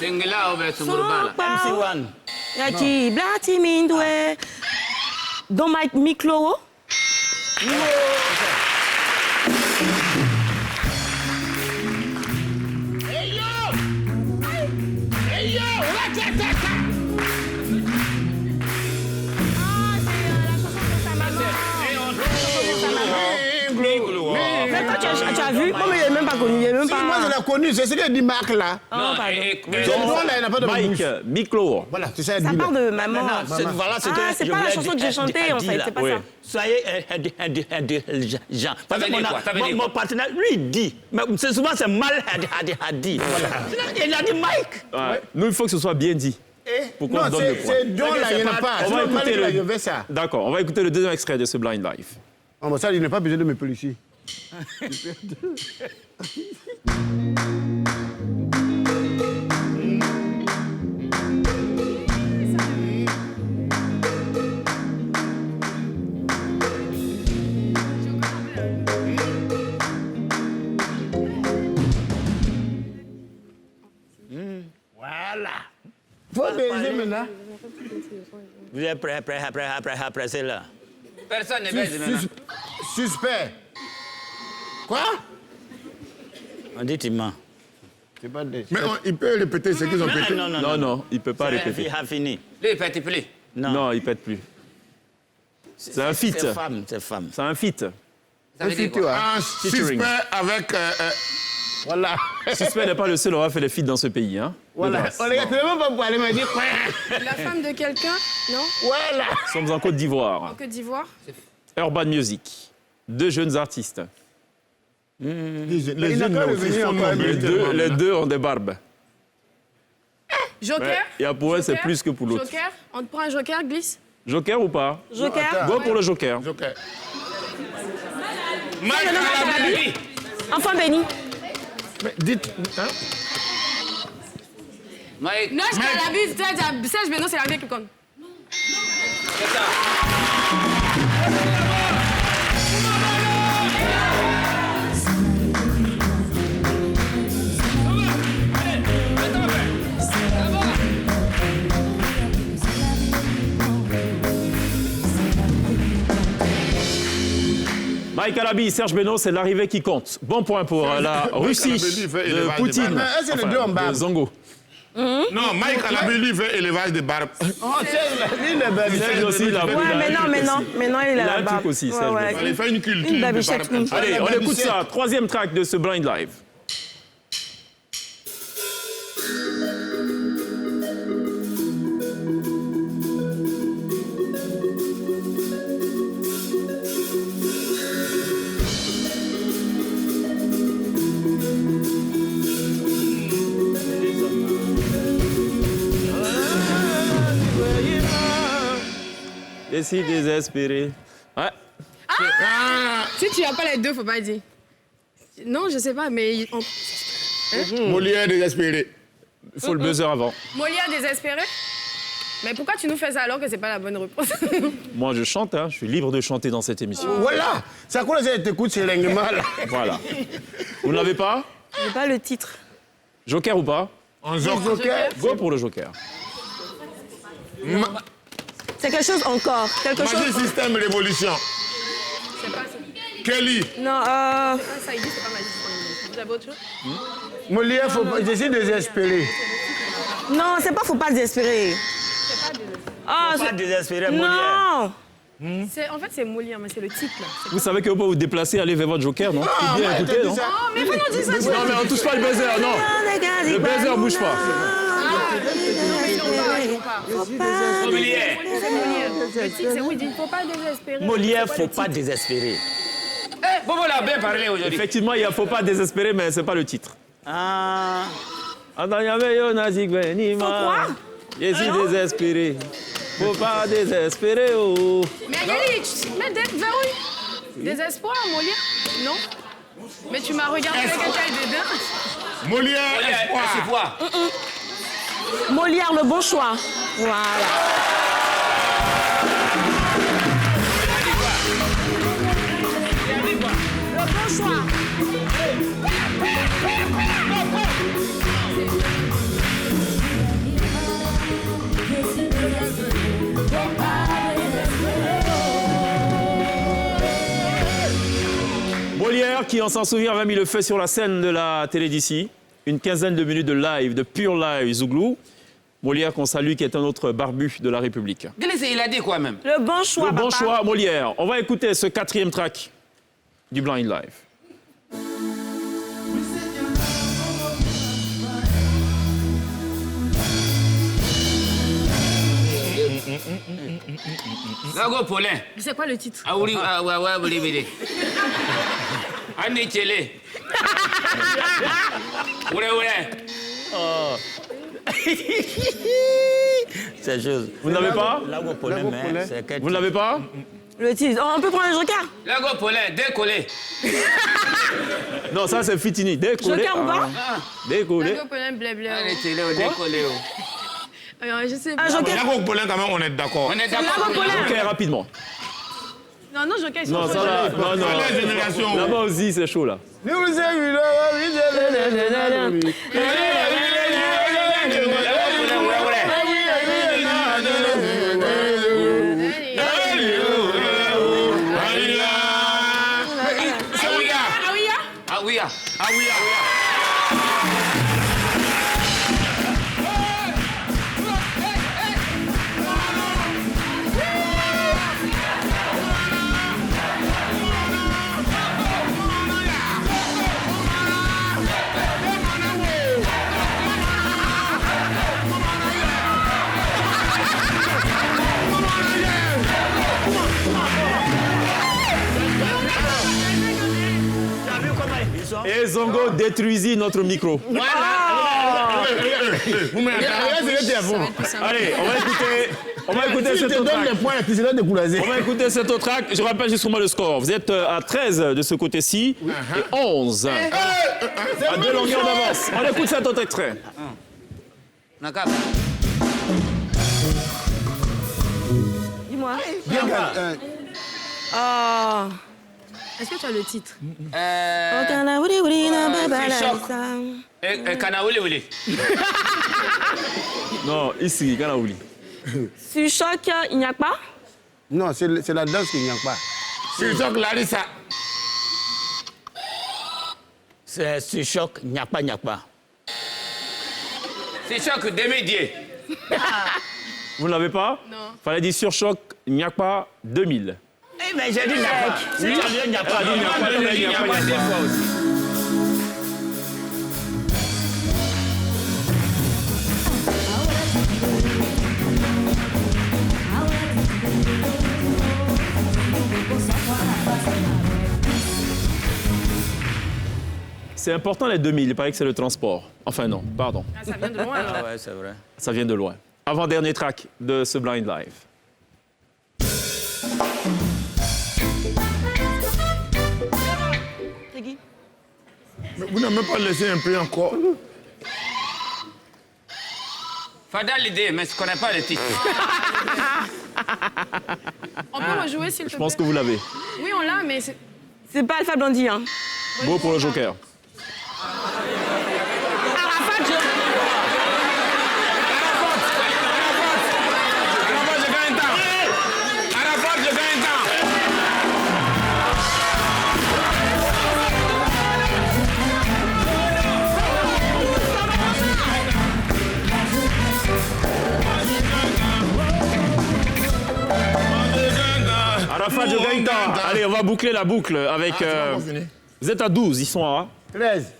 Singla ou bien Sunguruba là? MC1. Yaki, Blati Mindwe. Don Mike Mikloro. Hey yo! Hey yo! Mais toi, tu as vu? Moi, mais il n'est même pas connu. Il est même Si, pas... moi, je l'ai connu. C'est ce que dit Marc, là. Non, Ce nom-là, il n'a pas de Mike, bouche. Miklo. Voilà, c'est ça. Ça part de maman. Voilà ce que c'est je pas la voulais chanson que dire, j'ai chantée, en fait. C'est pas Oui. ça. Soyez intelligents. Parce que mon partenaire, lui, dit. Mais c'est souvent, c'est mal dit. Voilà. Il a dit Mike. Ouais. Nous, il faut que ce soit bien dit. Pourquoi on Non, donne le point? c'est Don, là, il n'y en a pas. On va écouter le... le... D'accord, on va écouter le deuxième extrait de ce Blind Live. Oh, bon, ça, il n'a pas besoin de me policiers. Voilà. Faut baiser maintenant. Vous êtes prêts, c'est là. Personne ne baise maintenant. Suspect. Quoi? On dit il ment. C'est pas des... Mais il peut répéter ce qu'ils ont pété. Non, il ne peut pas répéter. Il a fini. Lui, il pète plus. Non, il ne pète plus. C'est un feat. C'est femme. C'est un feat. Ça veut dire quoi? Un suspect avec... Voilà. Suspect n'est pas le seul à avoir fait des feats dans ce pays. Hein, Voilà. On les a tellement pas pour aller me dire quoi. La femme de quelqu'un, non? Voilà. Nous sommes en Côte d'Ivoire. En Côte d'Ivoire. Urban Music. 2 jeunes artistes. Les jeunes là aussi sont nombreux. Les deux ont des barbes. Joker. Et pour eux, c'est plus que pour l'autre. Joker. On te prend un joker, glisse. Joker ou pas? Joker. Go pour le Joker. Joker. Mike Alabi. Enfant béni. Mais dites... Hein? Mike. Non, je t'ai la bise. Serge Beno, c'est la vieille qui compte. C'est ça. Mike Alabi, Serge Beno, c'est l'arrivée qui compte. Bon point pour la Russie de Poutine. C'est le deux en bas. De Zongo. Non, Mike Alabi, lui, fait élevage de barbes. Oh, Serge aussi, il a... Ouais, mais non, il Il a a la un barbe. truc aussi, Serge Ouais, Beno. Il fait une culture Une de babichette. barbes. Allez, on écoute ça. 3e track de ce Blind Live. Et si désespéré. Ouais. Si tu n'as pas les deux, faut pas dire. Non, je sais pas, mais... Molière désespéré. Il faut le buzzer avant. Molière désespéré? Mais pourquoi tu nous fais ça alors que c'est pas la bonne réponse? Moi, je chante, hein. Je suis libre de chanter dans cette émission. Voilà. C'est à quoi tu écoutes ce règlement là? Voilà. Vous n'avez pas? Je n'ai pas le titre. Joker ou pas? En joker. Go pour le joker. C'est quelque chose encore. Quelque Magic chose... System Révolution. C'est pas ça. Kelly. Non, C'est pas ça, il dit c'est pas Magic System. Vous avez autre chose? Molière, faut pas... je suis désespéré. Non, c'est pas faut pas désespérer. Ah, Faut pas désespérer, Molière. non. En fait, c'est Molière, mais c'est le titre, là. Vous savez que vous pouvez vous déplacer, aller vers votre joker, non? Ah, Bien écouter, non? Oh, mais vous nous dites ça. Non, mais on touche pas le buzzer, non. Le buzzer bouge pas. Molière. Le titre, c'est où il dit faut pas désespérer. Molière, faut pas désespérer. Bobo l'a bien parlé aujourd'hui. Effectivement, il ne faut pas désespérer, mais ce n'est pas le titre. Ah. Pourquoi? Je suis désespéré. Faut pas désespérer, oh. Mais Agali, mais verrouille. Désespoir, Molière? Non. Mais tu m'as regardé avec un taille de dents. Molière, espoir. Molière, le bon choix. Voilà. Le bon choix. Molière, qui, on s'en souvient, avait mis le feu sur la scène de la télé d'ici. Une quinzaine de minutes de live, de pur live Zouglou. Molière, qu'on salue, qui est un autre barbu de la République. Il a dit quoi même? Le bon choix, Le bon papa. choix, Molière. On va écouter ce 4e track du Blind Live. Lago Paulin. C'est quoi le titre? Ah oui, oui. Andy Tchele. C'est juste. Vous n'avez pas? Lago Paulin, mais c'est quel Vous ne l'avez pas? Le titre. Oh, on peut prendre le joker? Lago Paulin, décollé. Non, ça c'est Fitini. Décollé. Joker ou pas? Décollé. Lago Paulin, blé. Andy Tchele, décollé. Je sais pas. Un joker. Lago Paulin, quand même, on est d'accord. On est d'accord. Lago Paulin. Ok, rapidement. Non, joker, ils sont Non, trop ça là, jeunes. non. La génération. Là-bas aussi, c'est chaud là. Et Zongo détruisit notre micro. Vous Allez, on va écouter cet autre track. On va écouter cet autre track. Je rappelle justement le score. Vous êtes à 13 de ce côté-ci et 11. À 2 longueurs d'avance. On écoute cet autre extrait. Dis-moi. Oh. Est-ce que tu as le titre? Kanaouli. Non, ici, Kanaouli. Sur choc, il n'y a pas? Non, c'est la danse qu'il n'y a pas. Sur choc, Larissa. C'est sur choc, n'y a pas. C'est choc Démédier. Vous ne l'avez pas? Non. Fallait dire sur choc, il n'y a pas 2000. Eh, mais j'ai dit n'y a pas. Si tu as dit n'y a pas, Il n'y a pas deux fois aussi. C'est important les 2000, il paraît que c'est le transport. Enfin non, pardon. Ah, ça vient de loin, alors. Ah ouais, c'est vrai. Ça vient de loin. Avant-dernier track de ce Blind Live. Vous n'avez même pas laissé un peu encore. Fada l'idée, mais je ne connais pas le titre. On peut rejouer s'il te plaît. Je pense que vous l'avez. Oui, on l'a, mais c'est pas Alpha Blondie, hein. Beau pour le Joker. Arafat, Arafat, je gagne temps. Allez, on va boucler la boucle avec... vous êtes à 12, ils sont à... 13.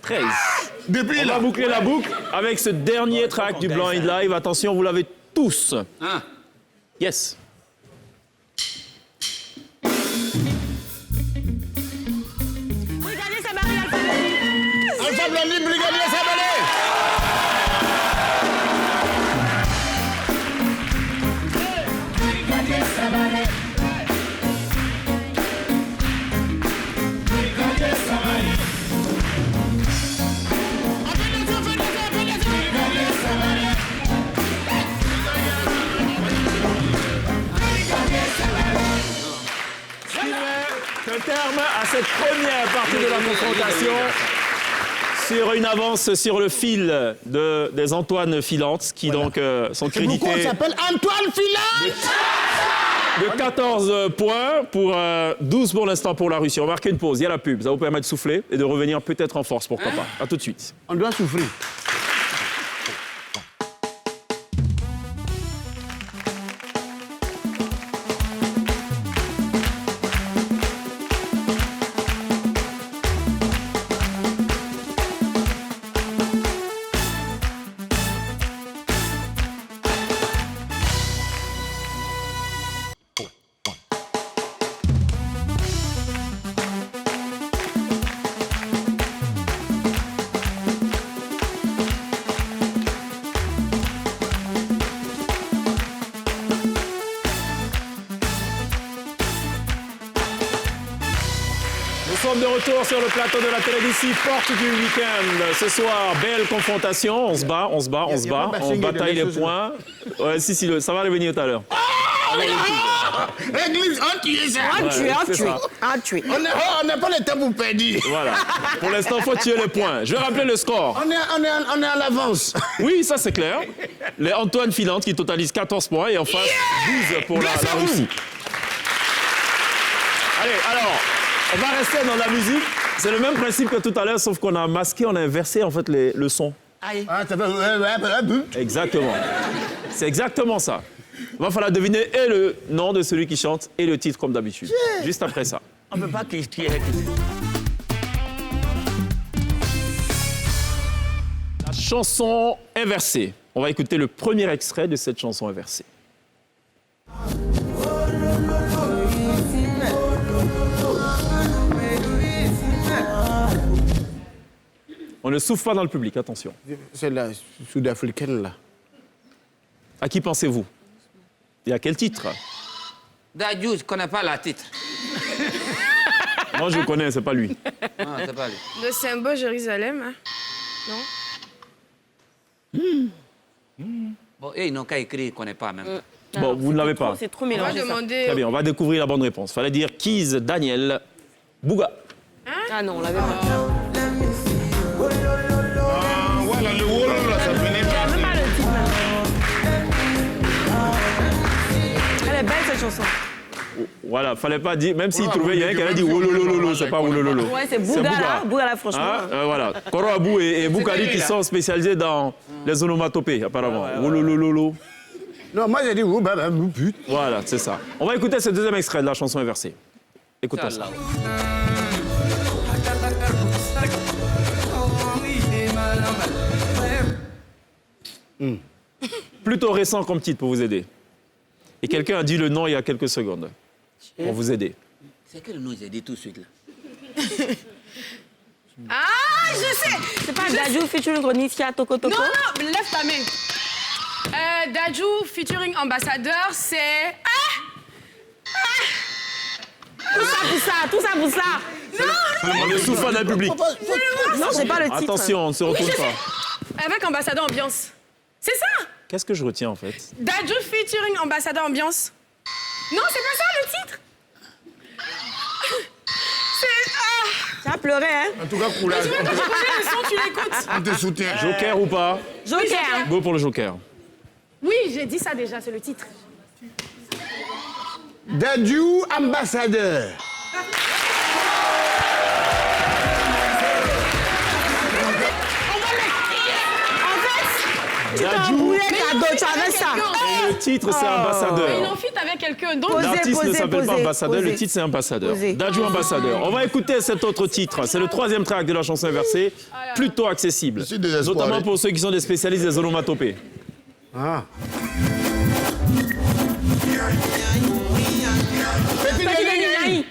Depuis on va boucler la boucle avec ce dernier track du Blind Live. Attention, vous l'avez tous. Yes. Brigadier Sabali, Alpha Blondie, Brigadier Sabali. Brigadier Sabali. Brigadier Sabali. Un terme à cette première partie de la confrontation sur une avance sur le fil des Antoine Filantes qui donc sont crédités. Pourquoi on s'appelle Antoine Filantes de 14 points pour 12 pour l'instant pour la Russie. On va marquer une pause, il y a la pub, ça vous permet de souffler et de revenir peut-être en force, pourquoi pas. À tout de suite. On doit souffrir. Nous sommes de retour sur le plateau de la télévision Porte du Week-end. Ce soir, belle confrontation. On se bat. On bataille les points. Ouais, si, ça va revenir tout à l'heure. Église, on tue ça. Un tué. On n'a pas le temps pour perdre. Voilà. Pour l'instant, il faut tuer les points. Je vais rappeler le score. On est à l'avance. Oui, ça c'est clair. Les Antoine Filantes qui totalisent 14 points et en face 12 pour la Russie. Allez, alors, on va rester dans la musique. C'est le même principe que tout à l'heure, sauf qu'on a masqué, on a inversé en fait le son. Exactement. C'est exactement ça. Il va falloir deviner et le nom de celui qui chante et le titre comme d'habitude. Juste après ça. On ne peut pas critiquer. La chanson inversée. On va écouter le premier extrait de cette chanson inversée. On ne souffle pas dans le public, attention. C'est la sud-africaine, là. À qui pensez-vous? Et à quel titre? Dadju, je ne connais pas la titre. Moi, je connais, c'est pas lui. Non, c'est pas lui. Le symbole Jérusalem, hein? Non? Bon, ils n'ont qu'à écrire, ils ne connaissent pas même. Bon, vous ne l'avez pas. C'est trop mélangé. Très bien, on va découvrir la bonne réponse. Fallait dire Keys, Daniel, Bouga. Ah non, on l'avait pas. Voilà, le wall, là, ça venait pas. Même pas le titre, elle est belle, cette chanson. Voilà, fallait pas dire, même s'il trouvait, il y a un qui avait dit Wolololo, c'est pas Wolololo. Ouais, c'est Bouga, franchement. Voilà, Koro Abou et Boukari qui sont spécialisés dans les onomatopées, apparemment. Wolololo. Non, moi j'ai dit pute. Voilà, c'est ça. On va écouter ce deuxième extrait de la chanson inversée. Écoutons ça. Plutôt récent comme titre pour vous aider. Et quelqu'un a dit le nom il y a quelques secondes pour vous aider. C'est quel nom j'ai dit tout de suite là? Ah, je sais! C'est pas Dadju featuring Ronisia Toko Toko? Non, non, lève ta main. Dadju featuring Ambassadeur, c'est... Tout ça pour ça. Non! On ne souffle pas dans le public. Non, c'est pas le titre. Attention, on ne se retourne pas. Avec Ambassadeur Ambiance. C'est ça? Qu'est-ce que je retiens en fait? Dadju featuring Ambassadeur Ambiance. Non, c'est pas ça le titre. Tu as pleuré, hein? En tout cas, courage. Tu vois, quand je connais le son, tu l'écoutes. On te soutient. Joker ou pas? Joker. Go pour le Joker. Oui, j'ai dit ça déjà, c'est le titre. Dadju ambassadeur. Dadju. Tu avais ça. Et le titre, c'est Mais il ambassadeur. en fit avec quelqu'un. Donc, L'artiste ne s'appelle pas ambassadeur, le titre c'est ambassadeur. Dadju ambassadeur. On va écouter cet autre titre. C'est le 3e track de la chanson inversée. Plutôt accessible. Notamment pour ceux qui sont des spécialistes des onomatopées. Ah. Petit Denis.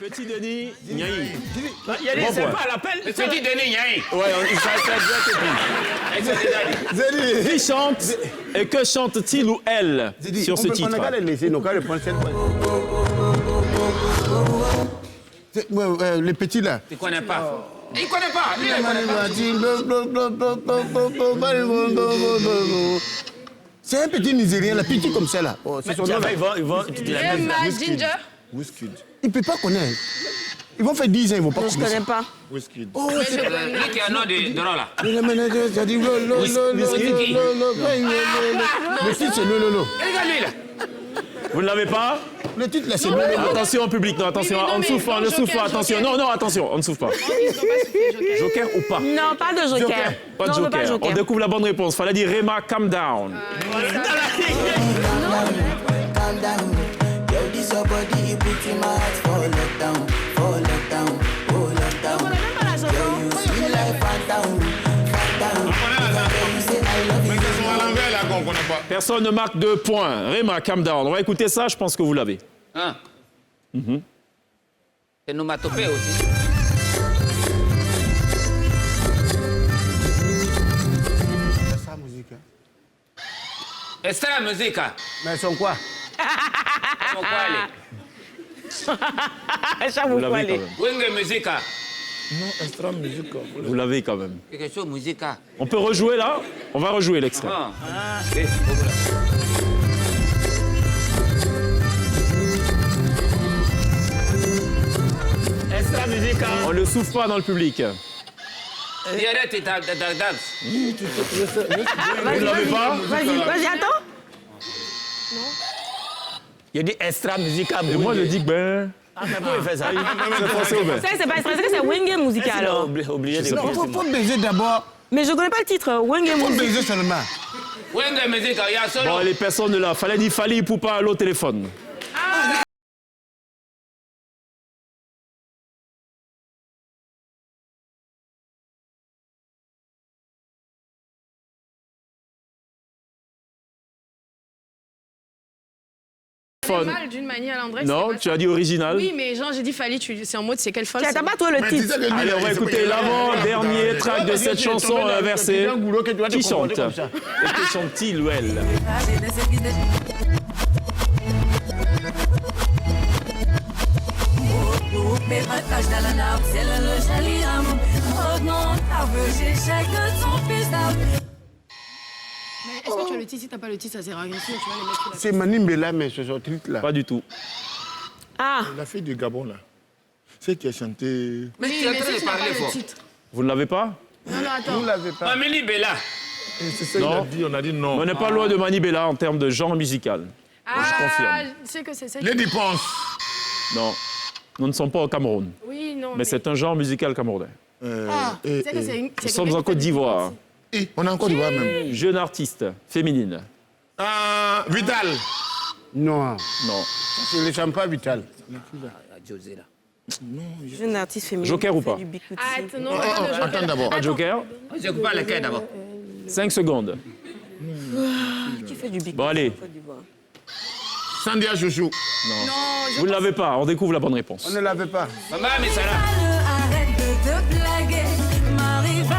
Petit Denis, Niaï. C'est pas l'appel. Petit Denis, Niaï. Ouais, ça a déjà été pris. Qui chante et que chante-t-il ou elle sur ce titre? On n'a qu'à les laisser, on n'a qu'à les prendre cette fois. Les petits là. Tu connais pas. Il connaît pas. Lui, il connaît pas. C'est un petit Nigérien, là, petit comme ça là. Oh, c'est son nom là. Ginger. Wizkid. Il ne peut pas connaître. Ils vont faire 10 ans, ils ne vont pas connaître. Je ne connais pas. Wizkid. Oh, c'est Lui qui a un nom de drôle là. le titre, c'est Lolo. Regarde lui là. Vous ne l'avez pas? Le titre là, c'est Lolo. Attention au public, non, attention, on ne souffle pas, on ne souffle pas, attention. Non, non, attention, on ne souffle pas. Joker ou pas? Non, pas de Joker. Pas de Non, on veut pas Joker. On découvre la bonne réponse. Fallait dire Rema, calm down. Personne ne marque de points. Rema, calm down. On va écouter ça, je pense que vous l'avez. Hein? C'est nomatopée aussi. Ça, musique. Extra musique. Mais ils sont quoi? Comment quoi aller? Vous l'avez quand même. Wenge musique. Non, extra musique. Vous l'avez quand même. Quelque chose musique. On peut rejouer là? On va rejouer l'extrait. Extra musique. On ne souffle pas dans le public. Diarrête et danse. Vous ne l'avez pas? Vas-y, attends. Il dit extra musique. Et moi, je dis que ben... Ah, mais pourquoi il fait ça? C'est français ou ben? Ça, c'est pas stressé, c'est Wenge Musica alors. Oublié de Non, il faut baiser d'abord. Mais je connais pas le titre. Wenge Il faut Musica. baiser seulement. Wenge musique, il y a solo. Bon, les personnes là, fallait dire Fali Poupa à l'autre téléphone. Mal d'une manière à l'André. Non, tu as dit original. Oui, mais genre, j'ai dit Fali, c'est en mode c'est quelle folle. T'as pas trouvé le titre. Allez, on va écouter l'avant-dernier track de cette chanson inversée. Qui chante? Et que chante-t-il ou elle? Mais est-ce que tu as le titre? Si t'as pas le titre, ça sert à rien. Tu vas les mettre sur la... C'est Manimbela, mais ce sont titre là. Pas du tout. Ah. La fille du Gabon là. C'est qui a chanté. Mais tu es en train de parler fort. Vous ne l'avez pas? Non, attends. Vous ne l'avez pas. Mameli Bella. C'est ça qu'il a dit, on a dit non. On n'est pas loin de Mani Bella en termes de genre musical. Je confirme. Je sais que c'est ça. Lady Ponce. Non, nous ne sommes pas au Cameroun. Oui, non. Mais c'est un genre musical camerounais. Tu sais que c'est une. Nous sommes en Côte d'Ivoire. Et on est en Côte d'Ivoire même. Jeune artiste, féminine. Vital. Non. Non. Je ne les chante pas Vital. José là. Jeune artiste féminine. Joker ou pas? Attends, non, Attends d'abord. Pas de Joker? Je coupe pas le cœur d'abord. 5 secondes. Qui fait du big Bon, allez. Sandia Chouchou. Non. Vous ne l'avez pas, on découvre la bonne réponse. On ne l'avait pas. Maman, mais ça là. Arrête de te blaguer, m'arrive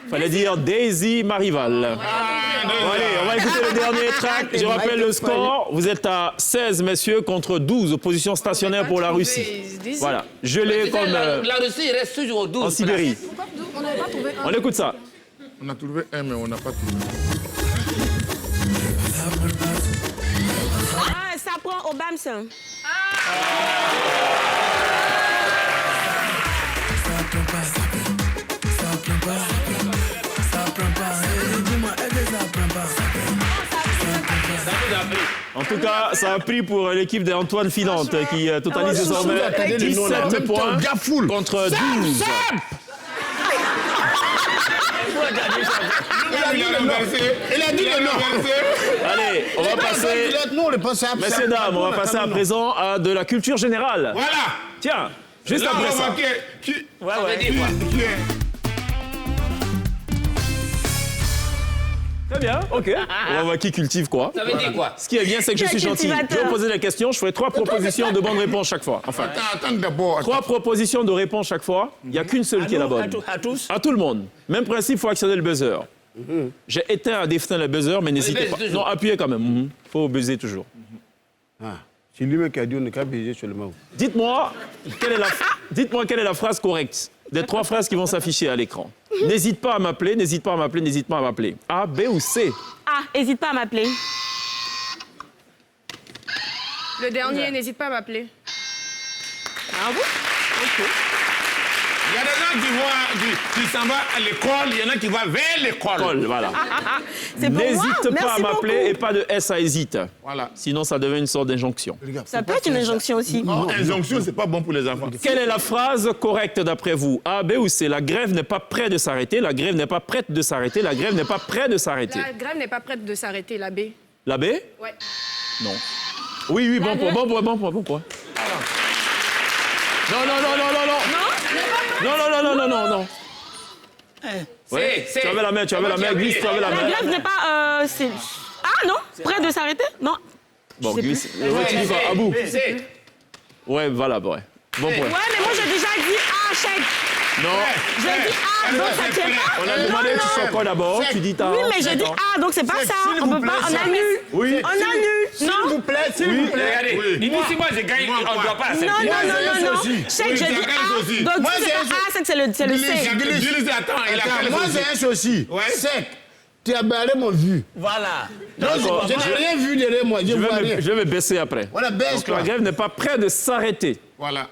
Fallait dire Daisy Marival. Allez, on va écouter le dernier track. Je rappelle le score. Vous êtes à 16, messieurs, contre 12. Opposition stationnaire pour la Russie. Voilà. Je l'ai comme... La Russie reste toujours au 12. En Sibérie. On n'avait pas trouvé un. On écoute ça. On a trouvé un, mais on n'a pas trouvé. Ah, ça prend au BAMS. En tout cas, ça a pris pour l'équipe d'Antoine Filante qui totalise désormais 17 points contre 12. Il a dit le non. Allez, on va passer... Messieurs, dames, on va passer à présent à de la culture générale. Voilà. Tiens, juste là, après on va ça. marquer qui... Très bien, ok. On va voir qui cultive quoi. Ça veut dire quoi? Ce qui est bien, c'est que je suis gentil. Je vais poser la question, je ferai 3 propositions de bonnes réponses chaque fois. Enfin, attends d'abord. 3 propositions de réponses chaque fois. Il n'y a qu'une seule qui est la bonne. À tous. À tout le monde. Même principe, il faut actionner le buzzer. J'ai éteint à définir le buzzer, mais n'hésitez pas. Non, appuyez quand même. Il faut buzzer toujours. C'est lui qui a dit on ne peut pas baiser seulement. Dites-moi quelle est la phrase correcte des 3 phrases qui vont s'afficher à l'écran. N'hésite pas à m'appeler, n'hésite pas à m'appeler, n'hésite pas à m'appeler. A, B ou C? Ah, hésite pas à m'appeler. Le dernier, n'hésite pas à m'appeler. Ah bon? Ok. Il y a des gens qui s'en vont à l'école, il y en a qui vont vers l'école. Voilà. C'est pour moi. N'hésite pas à Merci m'appeler beaucoup. et pas de S à hésite. Voilà. Sinon, ça devient une sorte d'injonction. Ça peut être une injonction aussi. Non, injonction, c'est pas bon pour les enfants. Quelle est la phrase correcte d'après vous? A, B ou C? La grève n'est pas prête de s'arrêter, la grève n'est pas prête de s'arrêter, la grève n'est pas prête de s'arrêter. La grève n'est pas prête de s'arrêter, la B. La B? Ouais. Non. Oui, bon point. Non. Non. Ouais. Tu avais la main, glisse, tu avais la La main. grève n'est pas... Ah non? Prêt de s'arrêter? Non. Bon, glisse. Tu dis quoi? À bout. Ouais, voilà, ouais. Bon point. Ouais, mais moi j'ai déjà dit ah, chèque. Non. J'ai dit ah, donc ça tient pas. On a demandé que tu sois quoi d'abord? Tu dis ta. Oui, mais j'ai dit ah, donc c'est pas ça. On peut pas, on annule. Oui. On annule. S'il vous plaît, s'il vous plaît. Regardez, dis-nous si moi j'ai gagné, on ne doit pas accepter. Non. Chèque, j'ai dit ah. Donc Moi, si c'est j'ai pas un ah, c'est que c'est le C. Dis-le, attends, Moi, j'ai un souci. Sec. Tu as barré mon vue. Voilà. Donc, je n'ai rien vu derrière moi. Je vois rien. Je vais me baisser après. Voilà, Donc baisse-toi. la grève n'est pas prête de s'arrêter. Voilà.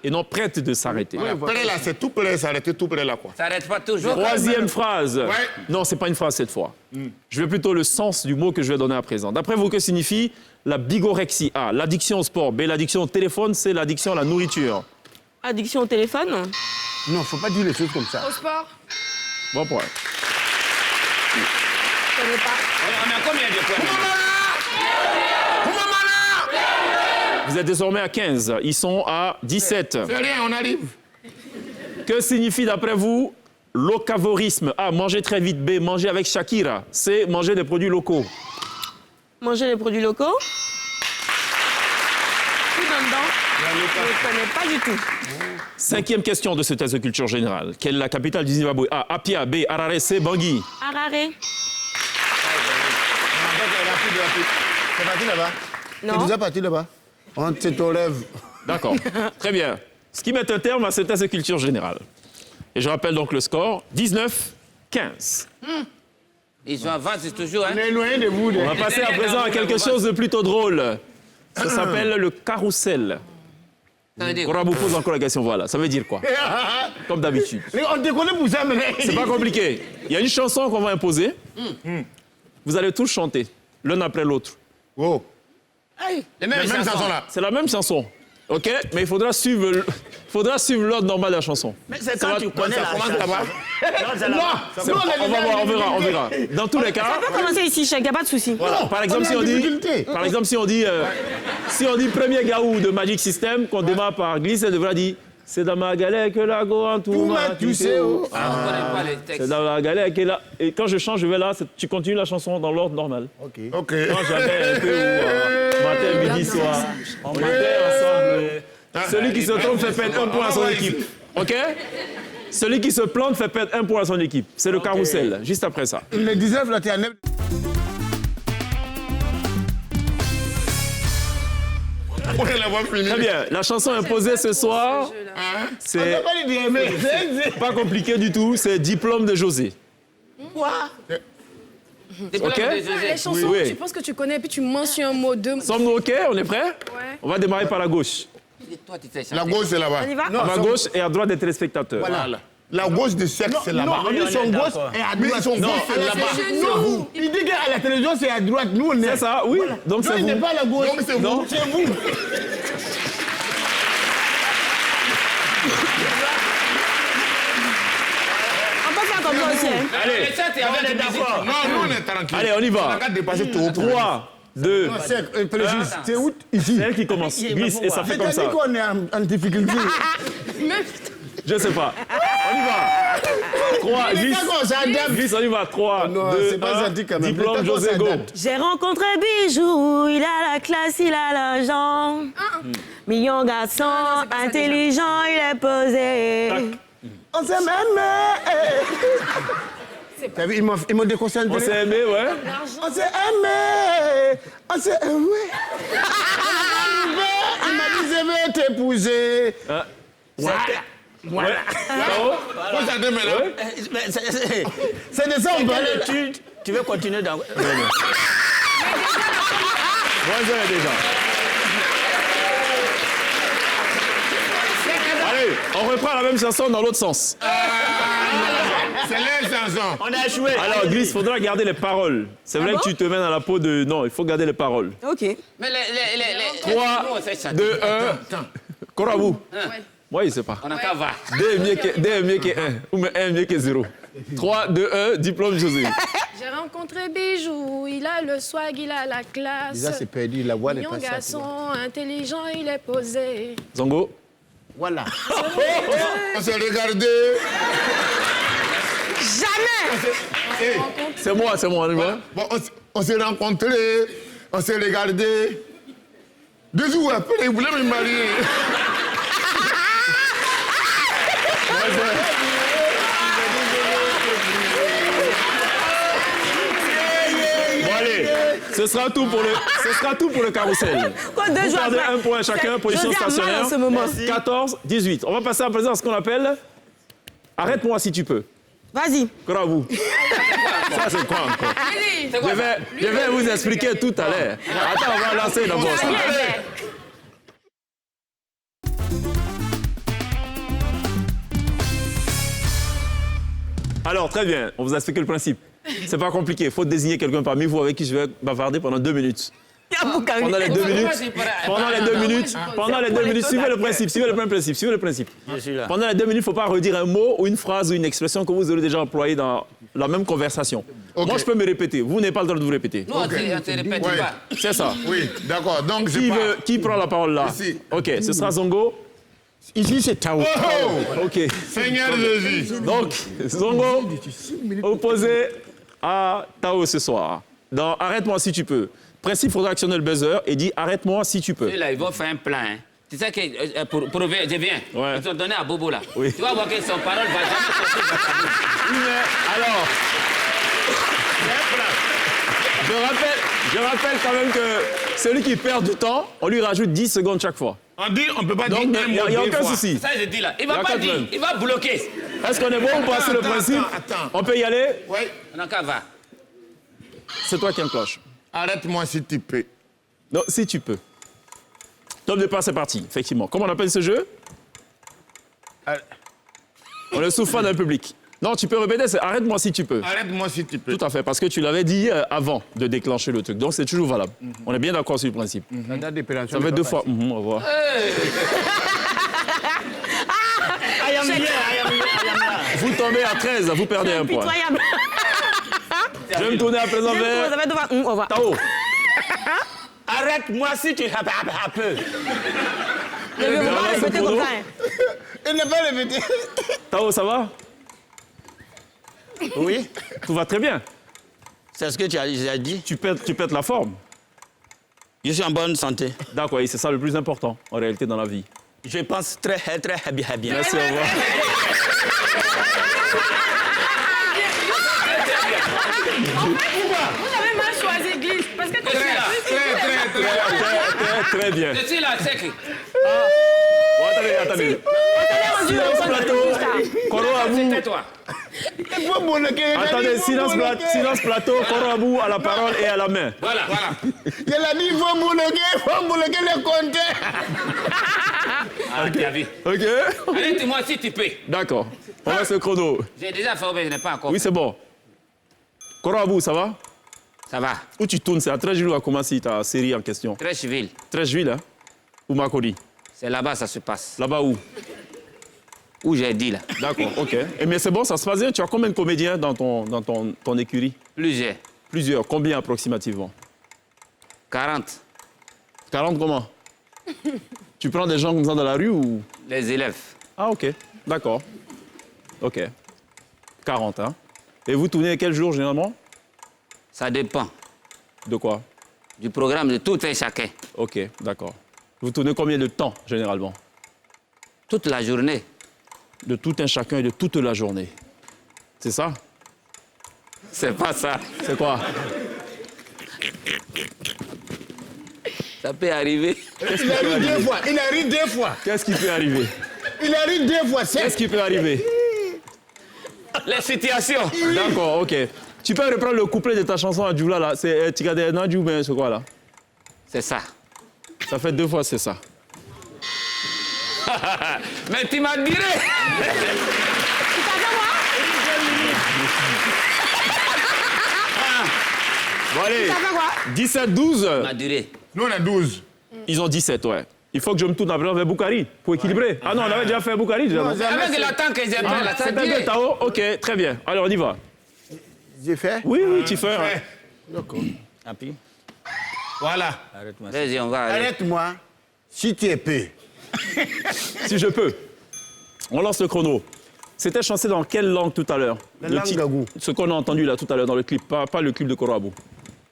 Et non prête de s'arrêter. Prêt là, c'est tout prêt, s'arrêter tout prêt là, quoi. Ça n'arrête pas toujours. 3e phrase. Ouais. Non, c'est pas une phrase cette fois. Je veux plutôt le sens du mot que je vais donner à présent. D'après vous, que signifie la bigorexie? A, l'addiction au sport. B, l'addiction au téléphone. C, l'addiction à la nourriture. Addiction au téléphone? Non, faut pas dire les choses comme ça. Au sport? Bon point. Je connais pas. On a combien de points? Vous êtes désormais à 15. Ils sont à 17. C'est rien, on arrive. Que signifie d'après vous locavorisme? A, manger très vite. B, manger avec Shakira. C, manger des produits locaux. Manger les produits locaux? Tout dedans? Je ne connais pas du tout. 5e question de ce test de culture générale. Quelle est la capitale du Zimbabwe? A, Apia. B, Harare. C, Bangui. Harare? C'est parti là-bas. Non. C'est déjà parti là-bas. On t'enlève. D'accord. Très bien. Ce qui met un terme à ce test de culture générale. Et je rappelle donc le score. 19-15. Ils sont avancés toujours, hein? On est éloigné de vous. On va passer à présent à quelque chose de plutôt drôle. Ça s'appelle le carrousel. Ça veut dire On vous pose encore la question, voilà. Ça veut dire quoi? Comme d'habitude. On te connaît pour ça, mais... C'est pas compliqué. Il y a une chanson qu'on va imposer. Vous allez tous chanter, l'un après l'autre. Oh. les mêmes chansons là. C'est la même chanson. OK? Mais il faudra suivre l'ordre normal de la chanson. Mais c'est quand tu connais la chanson. On verra. Dans tous les cas... On peut commencer ici, chèque, il n'y a pas de souci. Voilà. Par exemple, si on dit premier gaou de Magic System, qu'on démarre par glisse, elle devra dire c'est dans ma galère que la go en tout m'a tu sais où. On ne connaît pas les textes. C'est dans la galère que là. Et quand je chante, je vais là, tu continues la chanson dans l'ordre normal. OK. OK. Quand j'avais un peu matin, midi, soir, on était ensemble. Celui qui se trompe fait perdre un point à son équipe. OK? Celui qui se plante fait perdre 1 point à son équipe. C'est le carrousel, juste après ça. Le 19, là, t'es à 9. Très bien. La chanson imposée ce soir, c'est pas compliqué du tout. C'est Diplôme de José. Quoi? Ok. Les chansons, Oui. tu penses que tu connais, puis tu mentionnes un mot, deux mots. Sommes-nous OK? On est prêts? Ouais. On va démarrer par la gauche. La gauche, c'est là-bas. On y va? À ma gauche et à droite des téléspectateurs. Voilà. La gauche du sexe, c'est là-bas. Non, lui, son gauche et à droite. Son gauche, c'est là-bas. Non, il dit qu'à la télévision, c'est à droite. Nous, on est. C'est ça, oui. Voilà. Donc c'est il vous. n'est pas à la gauche. Donc c'est vous. Non, c'est vous. On peut faire comme ça aussi. Hein. Allez. Ça, t'es avec les d'accord. Non, nous, on est tranquille. Allez, on y va. On a qu'à dépasser tout haut. 3, 2, C'est où? Ici. c'est elle qui commence. Glisse et ça fait comme ça. C'est-à-dire qu'on est en difficulté. Je sais pas. On y va. 3, glisse. Glisse, on y va. 3, Non, 2, c'est pas 1. gentil quand même. Diplôme Putain, José ça Go. date. J'ai rencontré Bijou, il a la classe, il a l'argent. Mignon garçon, intelligent, il est posé. On s'est même. T'as vu, ils m'ont déconcentré. On s'est aimé, ouais. On s'est aimé. On s'est aimé. Il m'a dit, je vais t'épouser. Voilà. Ouais. Vous attendez maintenant. C'est de ça on parle. Tu veux continuer dans... Bonjour déjà. Allez, on reprend la même chanson dans l'autre sens. C'est les chansons. On a échoué. Alors, Glisse, il faudra garder les paroles. C'est vrai que tu te mets dans la peau de... Non, il faut garder les paroles. Ok. Mais les 3, 2, 1. Korabou. Moi, il sait pas. On n'a qu'à voir. 2 est mieux que 1. Ou mais 1 est mieux que 0. 3, 2, 1, diplôme José. J'ai rencontré Bijou, il a le swag, il a la classe. Déjà, c'est perdu. La voix n'est Mignon pas ça. garçon, intelligent, il est posé. Zongo. Voilà. On s'est regardé. Jamais! C'est moi, on y va. Bon, on s'est rencontrés. On s'est regardé. 2 jours après, il voulait me marier. Bon, allez. Ce sera tout pour le carrousel. Quoi, 2 Vous jours perdez après? 1 point chacun, position Je dis à mal stationnaire. en ce moment. 14, 18. On va passer à présent à ce qu'on appelle... Arrête-moi si tu peux. Vas-y. Korabou. Ça, c'est quoi encore? Je vais vous expliquer tout à l'heure. Attends, on va lancer d'abord ça. Alors, très bien, on vous a expliqué le principe. C'est pas compliqué, il faut désigner quelqu'un parmi vous avec qui je vais bavarder pendant 2 minutes. Pendant les 2 minutes, suivez le principe, suivez le principe. Pendant les 2 minutes, il ne faut pas redire un mot ou une phrase ou une expression que vous aurez déjà employée dans la même conversation. Okay. Moi, je peux me répéter. Vous n'avez pas le droit de vous répéter. Non, okay. On ne se répète pas. C'est ça. Oui, d'accord. Donc, qui prend la parole là? Ici. OK, ce sera Zongo. Ici, c'est Tao. Oh, OK. Seigneur Jésus. Donc, Zongo, opposé à Tao ce soir. Dans Arrête-moi si tu peux. Principe, il faudra actionner le buzzer et dire arrête-moi si tu peux. Là, ils vont faire un plan. Hein. Tu sais que pour prouver, je viens. Ouais. Ils ont donné à Bobo là. Oui. Tu vas voir que son parole va jamais sortir de sa bouche. Oui, mais alors. Je rappelle quand même que celui qui perd du temps, on lui rajoute 10 secondes chaque fois. On dit, on ne peut pas donc, dire il n'y a aucun souci. Ça, je dis là. Il ne va pas dire, il va bloquer. Est-ce qu'on est bon ou pas sur le principe? Attends. On peut y aller? Oui. On n'a qu'à voir. C'est toi qui enclenche. Arrête-moi si tu peux. Non, si tu peux. Top de départ, c'est parti, effectivement. Comment on appelle ce jeu? On ne souffre pas dans le public. Non, tu peux répéter, c'est arrête-moi si tu peux. Arrête-moi si tu peux. Tout à fait, parce que tu l'avais dit avant de déclencher le truc. Donc c'est toujours valable. On est bien d'accord sur le principe. La date d'épilation. Ça fait 2 fois. Au revoir. Vous tombez à 13, vous perdez un point. Pitoyable. Je vais me tourner à présent vers Au revoir. Tao. Arrête-moi si tu peux. Je ne veux pas répéter comme ça. Il n'a pas répété. Tao, ça va? Oui. Tout va très bien. C'est ce que tu as dit. Tu pètes la forme. Je suis en bonne santé. D'accord, et c'est ça le plus important, en réalité, dans la vie. Je pense très bien. Merci, au revoir. Vous avez mal choisi glisse. Parce que Très bien. Je suis là, c'est que... Attendez. Silence plateau. Koro Abou. Tais-toi. Attendez, silence plateau. Koro Abou à la parole et à la main. Voilà. Il a dit, il faut moulguer les comptes. Ah, tu as vu. OK. Arrête-moi si tu peux. D'accord. On laisse le chrono. J'ai déjà fait, mais je n'ai pas encore Oui, c'est bon. Koro Abou, ça va? Ça va. Où tu tournes? C'est à Trècheville ou à Koumassi, ta série en question? Trècheville. Trècheville, hein? Ou Makodi? C'est là-bas ça se passe. Là-bas où? Où j'ai dit là. D'accord, OK. Mais c'est bon, ça se passe bien. Tu as combien de comédiens dans ton écurie? Plusieurs. Plusieurs. Combien approximativement? 40. 40 comment? Tu prends des gens comme ça dans la rue ou? Les élèves. Ah, OK. D'accord. OK. 40, hein? Et vous tournez quel jour généralement? Ça dépend. De quoi? Du programme de tout et chacun. OK, d'accord. Vous tournez combien de temps généralement? Toute la journée. De tout un chacun et de toute la journée. C'est ça? C'est pas ça. C'est quoi? Ça peut arriver. Il arrive 2 fois. Il arrive 2 fois. Qu'est-ce qui peut arriver? Il arrive 2 fois. Qu'est-ce qui peut arriver? Les situations. D'accord, OK. Tu peux reprendre le couplet de ta chanson à Djoula là. C'est Tigade Nadjou, mais c'est quoi là? C'est ça. Ça fait 2 fois, c'est ça. Mais tu m'as diré. Bon allez, 17-12. M'a duré. Nous, on a 12. Ils ont 17, ouais. Il faut que je me tourne après vers Boukari pour équilibrer. Ah non, on avait déjà fait Boukari déjà. Non, Non, Avec le temps que j'ai fait là, ça c'est un peu Tao. OK, très bien. Allez, on y va. J'ai fait? Oui, tu fais. Hein. D'accord. Tant pis. Voilà. Arrête-moi. Vas-y, on va aller. Arrête-moi si tu es peu. Si je peux. On lance le chrono. C'était chanté dans quelle langue tout à l'heure? La langue Gagou. Ce qu'on a entendu là tout à l'heure dans le clip, pas le clip de Koro Abou.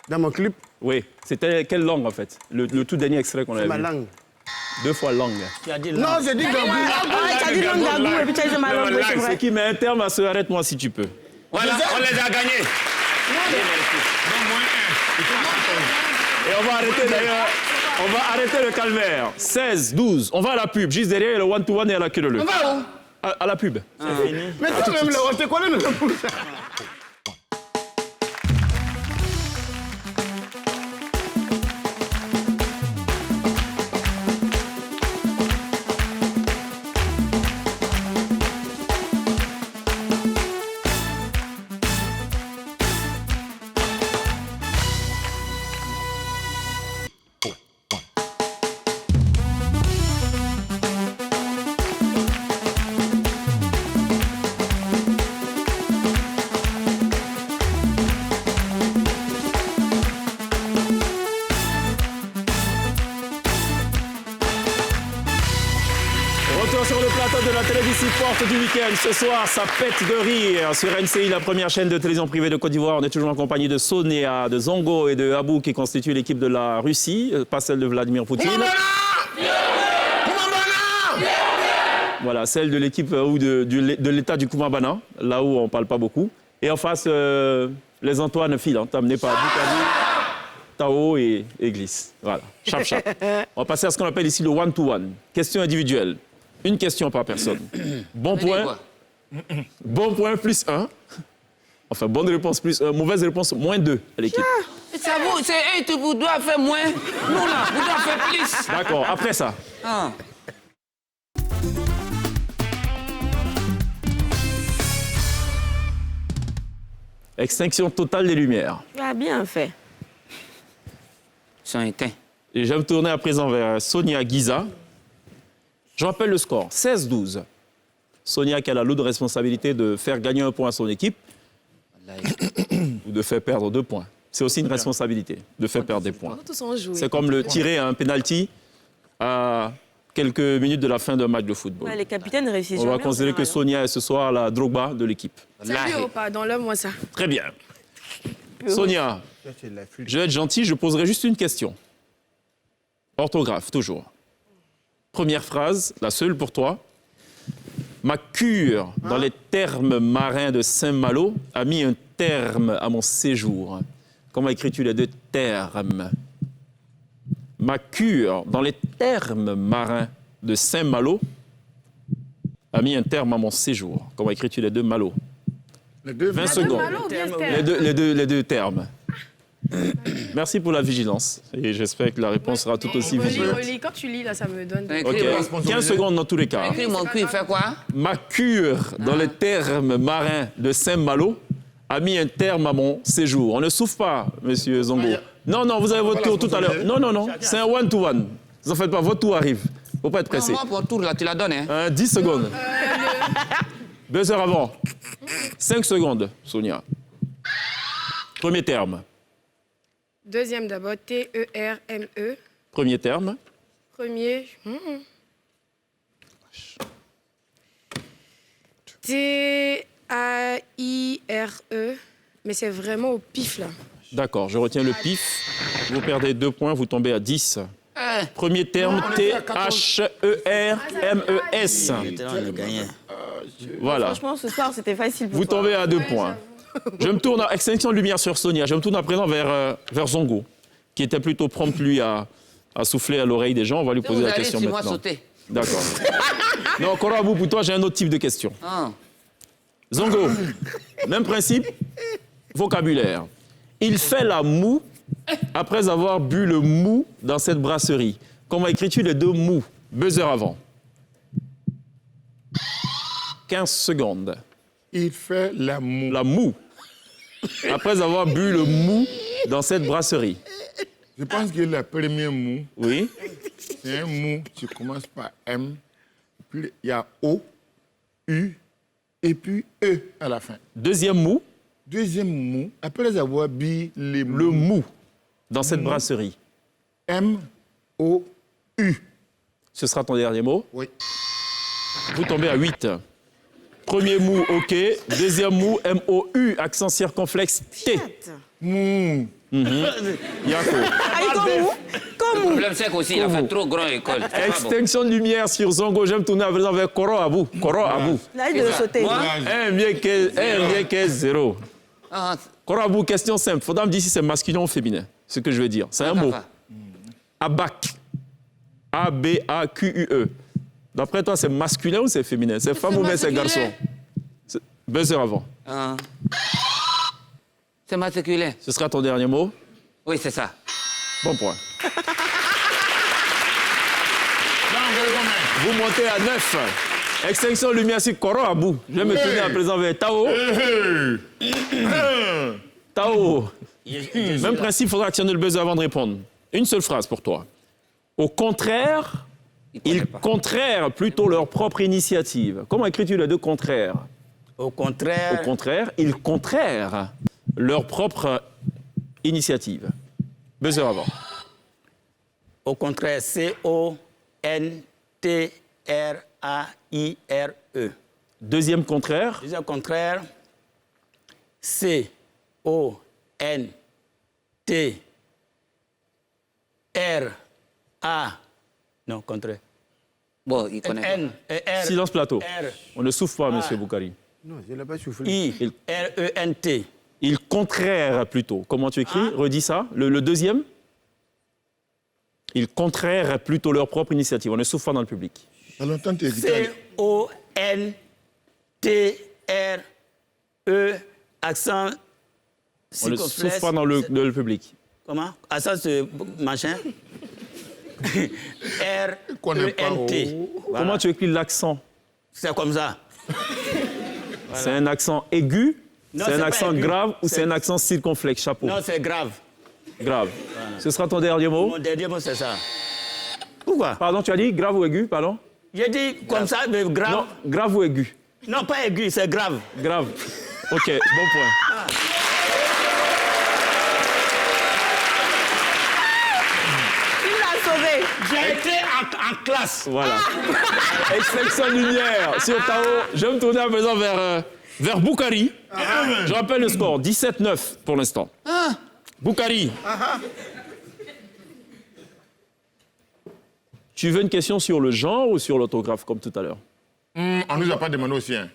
Dans mon clip, Oui, c'était quelle langue en fait? Le tout dernier extrait qu'on avait c'est ma vu. langue. 2 fois langue. Tu as dit Non, j'ai dit Gagou. Ah, tu as dit langue Gabou et puis tu as dit ma langue, oui, c'est Ce vrai. qui met un terme à ce arrête-moi si tu peux. Voilà, on les a gagnés. Et on va arrêter d'ailleurs. On va arrêter le calvaire. 16, 12. On va à la pub. Juste derrière le one-to-one et à la queue de l'œuf. On va où? À la pub. Mais toi-même, on te connaît, nous sommes ça. Retour sur le plateau de la télévision forte du week-end. Ce soir, ça pète de rire sur NCI, la première chaîne de télévision privée de Côte d'Ivoire. On est toujours en compagnie de Sonia, de Zongo et de Abou qui constituent l'équipe de la Russie, pas celle de Vladimir Poutine. Voilà, celle de l'équipe ou de l'État du Koumabana, là où on ne parle pas beaucoup. Et en face, les Antoine filantes, amenés par Boukari, Tao et Glisse. Voilà, chap. On va passer à ce qu'on appelle ici le one-to-one. Question individuelle. Une question par personne. Bon point plus 1. Enfin, bonne réponse plus 1. Mauvaise réponse moins 2 à l'équipe. Ça vous, c'est eux qui vous doivent faire moins. Nous là, vous devez faire plus. D'accord, après ça. Ah. Extinction totale des lumières. Tu as bien fait. Ils sont éteints. Et je vais me tourner à présent vers Sonia Giza. Je rappelle le score, 16-12. Sonia qui a la lourde responsabilité de faire gagner 1 point à son équipe ou de faire perdre 2 points. C'est aussi une responsabilité de faire perdre des points. Tous ont joué. C'est comme le tirer à un penalty à quelques minutes de la fin d'un match de football. Ouais, les capitaines réussissent On va jamais, considérer que Sonia est ce soir la Drogba de l'équipe. Salut, Opa, dans l'homme, moi ça. Très bien. Sonia, je vais être gentil, je poserai juste une question. Orthographe, toujours. Première phrase, la seule pour toi. Ma cure dans les thermes marins de Saint-Malo a mis un terme à mon séjour. Comment écris-tu les deux termes? Ma cure dans les thermes marins de Saint-Malo a mis un terme à mon séjour. Comment écris-tu les deux Malo? Les deux 20 secondes. Les deux termes. Merci pour la vigilance. Et j'espère que la réponse sera tout aussi vigilante. Quand tu lis, là, ça me donne... Ok, 15 secondes dans tous les cas. Écris mon cul, il fait quoi? Ma cure dans les termes marins de Saint-Malo a mis un terme à mon séjour. On ne souffre pas, monsieur Zongo. Non, non, vous avez votre tour tout à l'heure. Non, non, non, c'est un one-to-one. Vous en faites pas, votre tour arrive. Faut pas être pressé. Non, moi, pour tour, là, tu la donnes, hein? 10 secondes. 2 heures avant. 5 secondes, Sonia. Premier terme. Deuxième d'abord, T-E-R-M-E. Premier terme. Premier... T-A-I-R-E. Mais c'est vraiment au pif, là. D'accord, je retiens le pif. Vous perdez 2 points, vous tombez à 10. Premier terme, T-H-E-R-M-E-S. Voilà. Franchement, ce soir, c'était facile pour Vous toi. tombez à 2 points. Je me tourne, extinction de lumière sur Sonia, je me tourne à présent vers Zongo, qui était plutôt prompt, lui, à souffler à l'oreille des gens. On va lui poser la question maintenant. Sauter. D'accord. Non, Korabou, pour toi, j'ai un autre type de question. Zongo, même principe, vocabulaire. Il fait la moue après avoir bu le mou dans cette brasserie. Comment écris-tu les deux mou? Buzzer avant. 15 secondes. Il fait la moue. La moue. Après avoir bu le mou dans cette brasserie. Je pense que le premier mou, oui, c'est un mou qui commence par M, puis il y a O, U, et puis E à la fin. Deuxième mou. Deuxième mou, après avoir bu le mou dans cette brasserie. M, O, U. Ce sera ton dernier mot? Oui. Vous tombez à 8. Premier mou, OK. Deuxième mou, M-O-U, accent circonflexe, T. Mou. Yako. Le problème, c'est qu'aussi, il a fait trop grand école. Extinction de lumière sur Zongo. J'aime tourner à présent vers Koro Abou. Koro Abou. Là, il doit sauter. 1 bien 15, 0. Koro Abou, question simple. Faudra me dire si c'est masculin ou féminin. Ce que je veux dire. C'est un mot. Abac. A-B-A-Q-U-E. D'après toi, c'est masculin ou c'est féminin? C'est femme ou bien c'est garçon? Buzzer avant. C'est masculin. Ce sera ton dernier mot? Oui, c'est ça. Bon point. Vous montez à 9. Extinction de lumière sur Koro Abou. Je vais me tourner à présent vers Tao. Tao. Même principe, il faudra actionner le buzzer avant de répondre. Une seule phrase pour toi. Au contraire, ils contrairent plutôt leur propre initiative. Comment écris-tu les deux contraires? Au contraire. Au contraire, ils contrairent leur propre initiative. Buzzer avant. Au contraire, C-O-N-T-R-A-I-R-E. Deuxième contraire. Deuxième contraire, C-O-N-T-R-A. Non, contraire. Bon, il connaît. Silence plateau. On ne souffle pas, monsieur Boukari. Non, je n'ai pas soufflé. I-R-E-N-T. Il contraire plutôt. Comment tu écris? Redis ça. Le deuxième. Ils contrairent plutôt leur propre initiative. On ne souffle pas dans le public. C-O-N-T-R-E, accent On ne souffle pas dans le public. Comment? Accent ce machin. R-E-N-T. Voilà. Comment tu écris l'accent? C'est comme ça. C'est un accent aigu? C'est un accent aigu. grave ou c'est un accent circonflexe? Chapeau. Non, c'est grave. Grave. Voilà. Ce sera ton dernier mot? Mon dernier mot, c'est ça. Pourquoi? Pardon, tu as dit grave ou aigu, pardon? J'ai dit comme ça, mais grave. Non, grave ou aigu? Non, pas aigu, c'est grave. Grave. OK, bon point. Il l'a sauvé. J'ai été en classe. Voilà. Extinction de lumière sur Tao. Je vais me tourner à présent vers Boukari. Je rappelle le score, 17-9 pour l'instant. Boukari. Tu veux une question sur le genre ou sur l'orthographe, comme tout à l'heure? On nous a pas demandé aussi. Hein.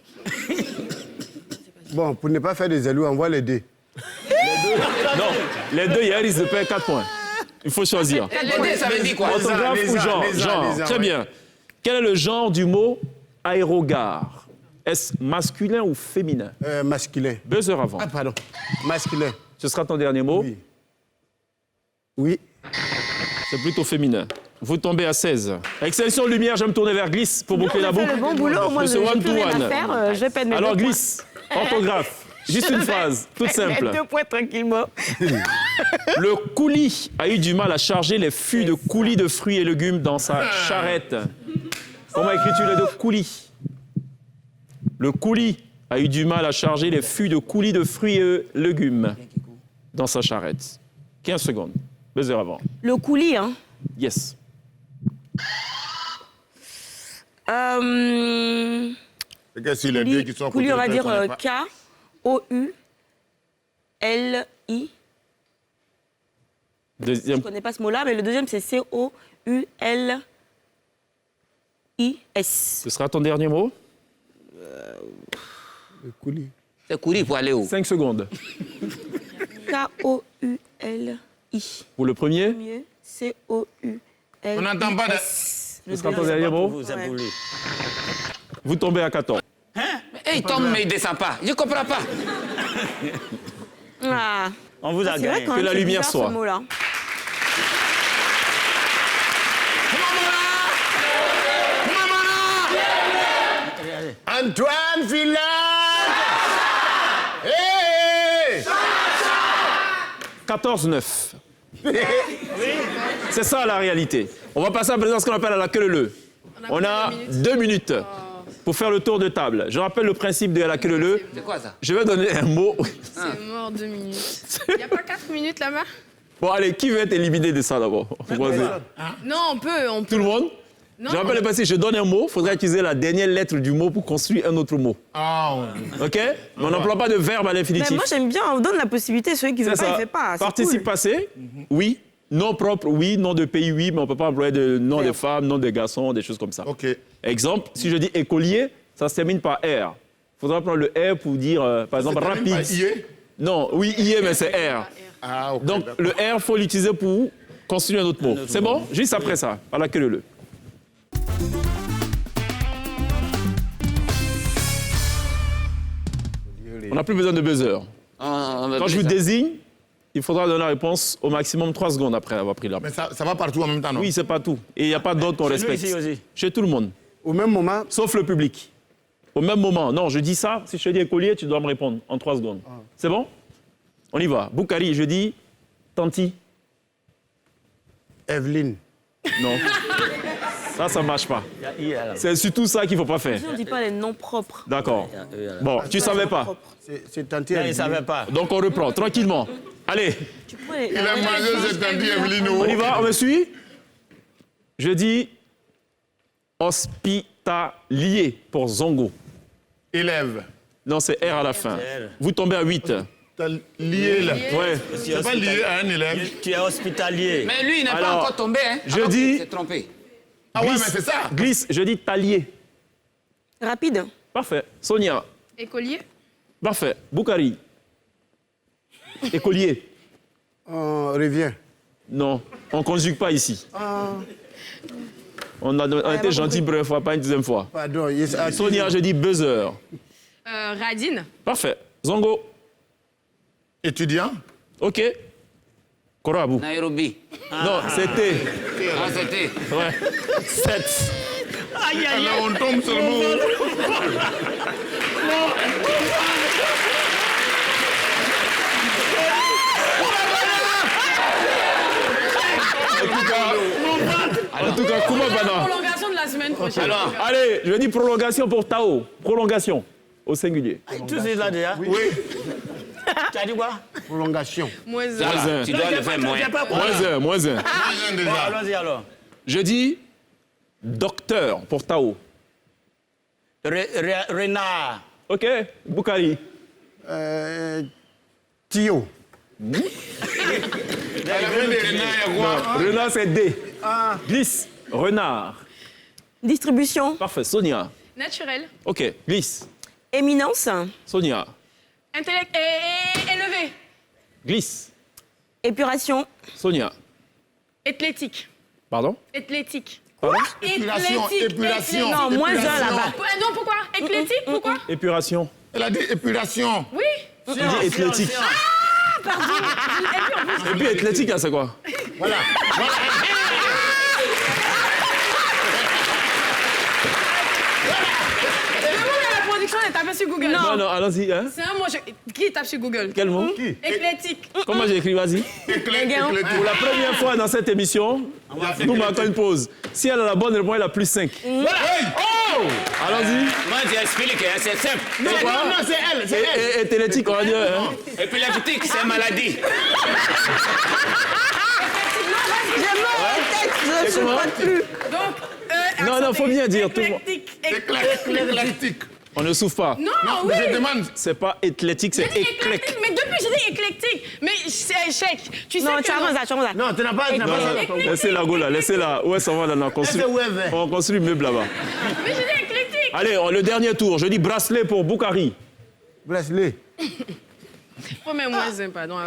Bon, pour ne pas faire des élus, envoie les deux. Non, les deux, il y a un risque de perdre 4 points. Il faut choisir. Les deux, ça veut dire quoi? Orthographe ou genre? Genre. Très bien. Quel est le genre du mot aérogare? Est-ce masculin ou féminin? Masculin. Buzzer avant. Ah, pardon. Masculin. Ce sera ton dernier mot? Oui. Oui. C'est plutôt féminin. Vous tombez à 16. Avec sélection de lumière, je vais me tourner vers Glisse pour boucler la boucle. Le bon boulot, moi, je Monsieur n'ai plus rien One-to-one. à faire. Je pète mes Alors, deux points. Glisse, orthographe. Juste une phrase, toute simple. 2 points tranquillement. Le coulis a eu du mal à charger les fûts de coulis de fruits et légumes dans sa charrette. Comment écris-tu les deux coulis? Le coulis a eu du mal à charger les fûts de coulis de fruits et légumes dans sa charrette. 15 secondes. Buzzer avant. Le coulis, hein? Yes. Regarde sur les deux qui sont à côté Coulis, on va de toi, dire qu'on n'est pas- K-O-U-L-I. Je Deuxième. ne connais pas ce mot-là, mais le deuxième, c'est C-O-U-L-I-S. Ce sera ton dernier mot? Le coulis. C'est courir pour aller où? 5 secondes. K-O-U-L-I. Pour le premier? Premier, C-O-U-L-I. On n'entend pas de... Ce sera ton dernier mot? Vous tombez à 14. Il tombe, mais il ne descend pas. Je ne comprends pas. Ah. On vous a C'est vrai gagné. quand Que même, la c'est lumière bizarre, soit. ce mot-là. Antoine Villard. Hey 14-9. C'est ça la réalité. On va passer à présent à ce qu'on appelle à la queue leu. On a 2 minutes pour faire le tour de table. Je rappelle le principe de la queue leu. C'est quoi ça? Je vais donner un mot. C'est mort 2 minutes. Il n'y a pas 4 minutes là-bas? Bon, allez, qui veut être éliminé de ça d'abord? Non, on peut. Tout le monde? Non. Je rappelle le principe, je donne un mot, il faudra utiliser la dernière lettre du mot pour construire un autre mot. Ah, OK? Mais on n'emploie pas de verbe à Mais l'infinitif. moi, j'aime bien, on donne la possibilité. Celui qui ne veut C'est pas, il ça. ne fait pas. C'est Participe cool. passé, oui. Nom propre, oui. Nom de pays, oui. Mais on ne peut pas employer de nom de femmes, nom de garçons, des choses comme ça. OK. Exemple, si je dis écolier, ça se termine par R. Il faudra prendre le R pour dire, par exemple, Ça termine rapide. par IE? Non, oui, IE, mais c'est R. Ah, OK. Donc, d'accord. le R, il faut l'utiliser pour construire un autre mot. C'est bon? Juste après ça, à la queue leu. On n'a plus besoin de buzzer. Quand je vous désigne, il faudra donner la réponse au maximum 3 secondes après avoir pris la main. Mais ça va partout en même temps, non? Oui, c'est pas tout. Et il n'y a pas d'autre qu'on Chez nous, respecte. ici aussi. Chez tout le monde. Au même moment, Sauf le public. Au même moment. Non, je dis ça. Si je te dis écolier, tu dois me répondre en 3 secondes. C'est bon? On y va. Boukari, je dis Tanti. Evelyne. Non. Ça ne marche pas. Il y a là. C'est surtout ça qu'il ne faut pas faire. On ne dit pas les noms propres. D'accord. Bon, tu ne savais pas. C'est tenté. Là, il ne savait pas. Donc on reprend tranquillement. Allez, Tu peux les- Il a mangé cette tendue, Evelyne. on y va, on me suit? Je dis hospitalier pour Zongo. Élève. Non, c'est R à la fin. Vous tombez à 8. T'as lié, là. Ouais. C'est pas lié à un élève. Tu es hospitalier. Mais lui, il n'est pas Alors, encore tombé. Hein, je alors dis- qu'il s'est trompé. Ah ouais, mais Glisse, c'est ça. glisse, je dis talier. Rapide. Parfait. Sonia. Écolier? Parfait. Boukari. Écolier. On revient. Non, on ne conjugue pas ici. On a été gentil une première fois, pas une deuxième fois. Pardon. Yes, Sonia, je dis buzzer. Radine? Parfait. Zongo. Étudiant. OK. Korabu. Nairobi. Non, c'était. Ah, c'était. Ouais. 7. Alors on tombe sur le mot. En tout cas, Koumabana. Prolongation de la semaine prochaine. Alors, Allez, je dis prolongation pour Tao. Prolongation. Au singulier. Tout c'est là déjà. Oui. Tu as dit quoi? Prolongation. Moins un. voilà, tu dois le faire moins. -1, -1. Imagine Bon, déjà. allons-y alors. Je dis docteur pour Tao. Renard. OK. Boukari. Tio. Elle avait des renards, il y a quoi? Renard, c'est D. Glisse. Renard. Distribution. Parfait. Sonia. Naturel. OK. Glisse. Éminence. Sonia. Intellect et élevé. Glisse. Épuration. Sonia. Athlétique. Pardon? Athlétique. Pardon? Épuration. Non, moins un là-bas. Non, pourquoi? Athlétique, pourquoi? Épuration. Elle a dit épuration. Oui. Elle dit athlétique. Ah, pardon. Et puis athlétique, là, c'est quoi? Voilà. La production est tapée sur Google. Non, allons-y. Hein? C'est un mot. Qui tape sur Google? Quel mot? Éclectique. Comment j'ai écrit? Vas-y. Pour la première fois dans cette émission, nous marquons une pause. Si elle a la bonne réponse, elle a plus 5. Voilà. Oh! Allons-y. Moi, j'explique, hein, c'est simple. Non, c'est elle, c'est elle. Et athlétique, on va dire. Hein? Épileptique, c'est maladie. Je ne supporte plus. Donc, Non, faut bien dire. Éclectique. On ne souffre pas. Non, mais oui. je demande. C'est pas athlétique, c'est éclectique. Mais depuis, j'ai dit éclectique. Mais c'est échec. Tu sais Non, que tu as ça. Non, tu n'as pas ça. Laissez-la go là, laissez-la. Où est-ce qu'on va là? On construit le meuble là-bas. Mais j'ai dit éclectique. Allez, le dernier tour. Je dis bracelet pour Boukari. Bracelet. Oh, mais moins un, pardon.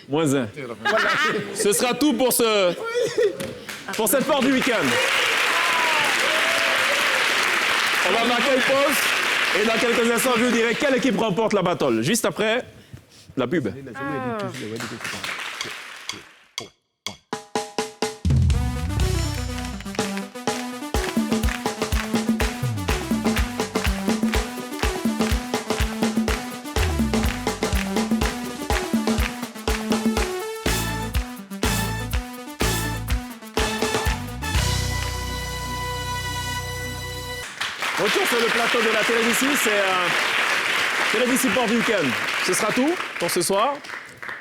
Moins 1. Ce sera tout pour cette part du week-end. On va marquer une pause et dans quelques instants, je vous dirai quelle équipe remporte la battle. Juste après la pub. Retour sur le plateau de la télévision, c'est télévision Sport du week-end. Ce sera tout pour ce soir.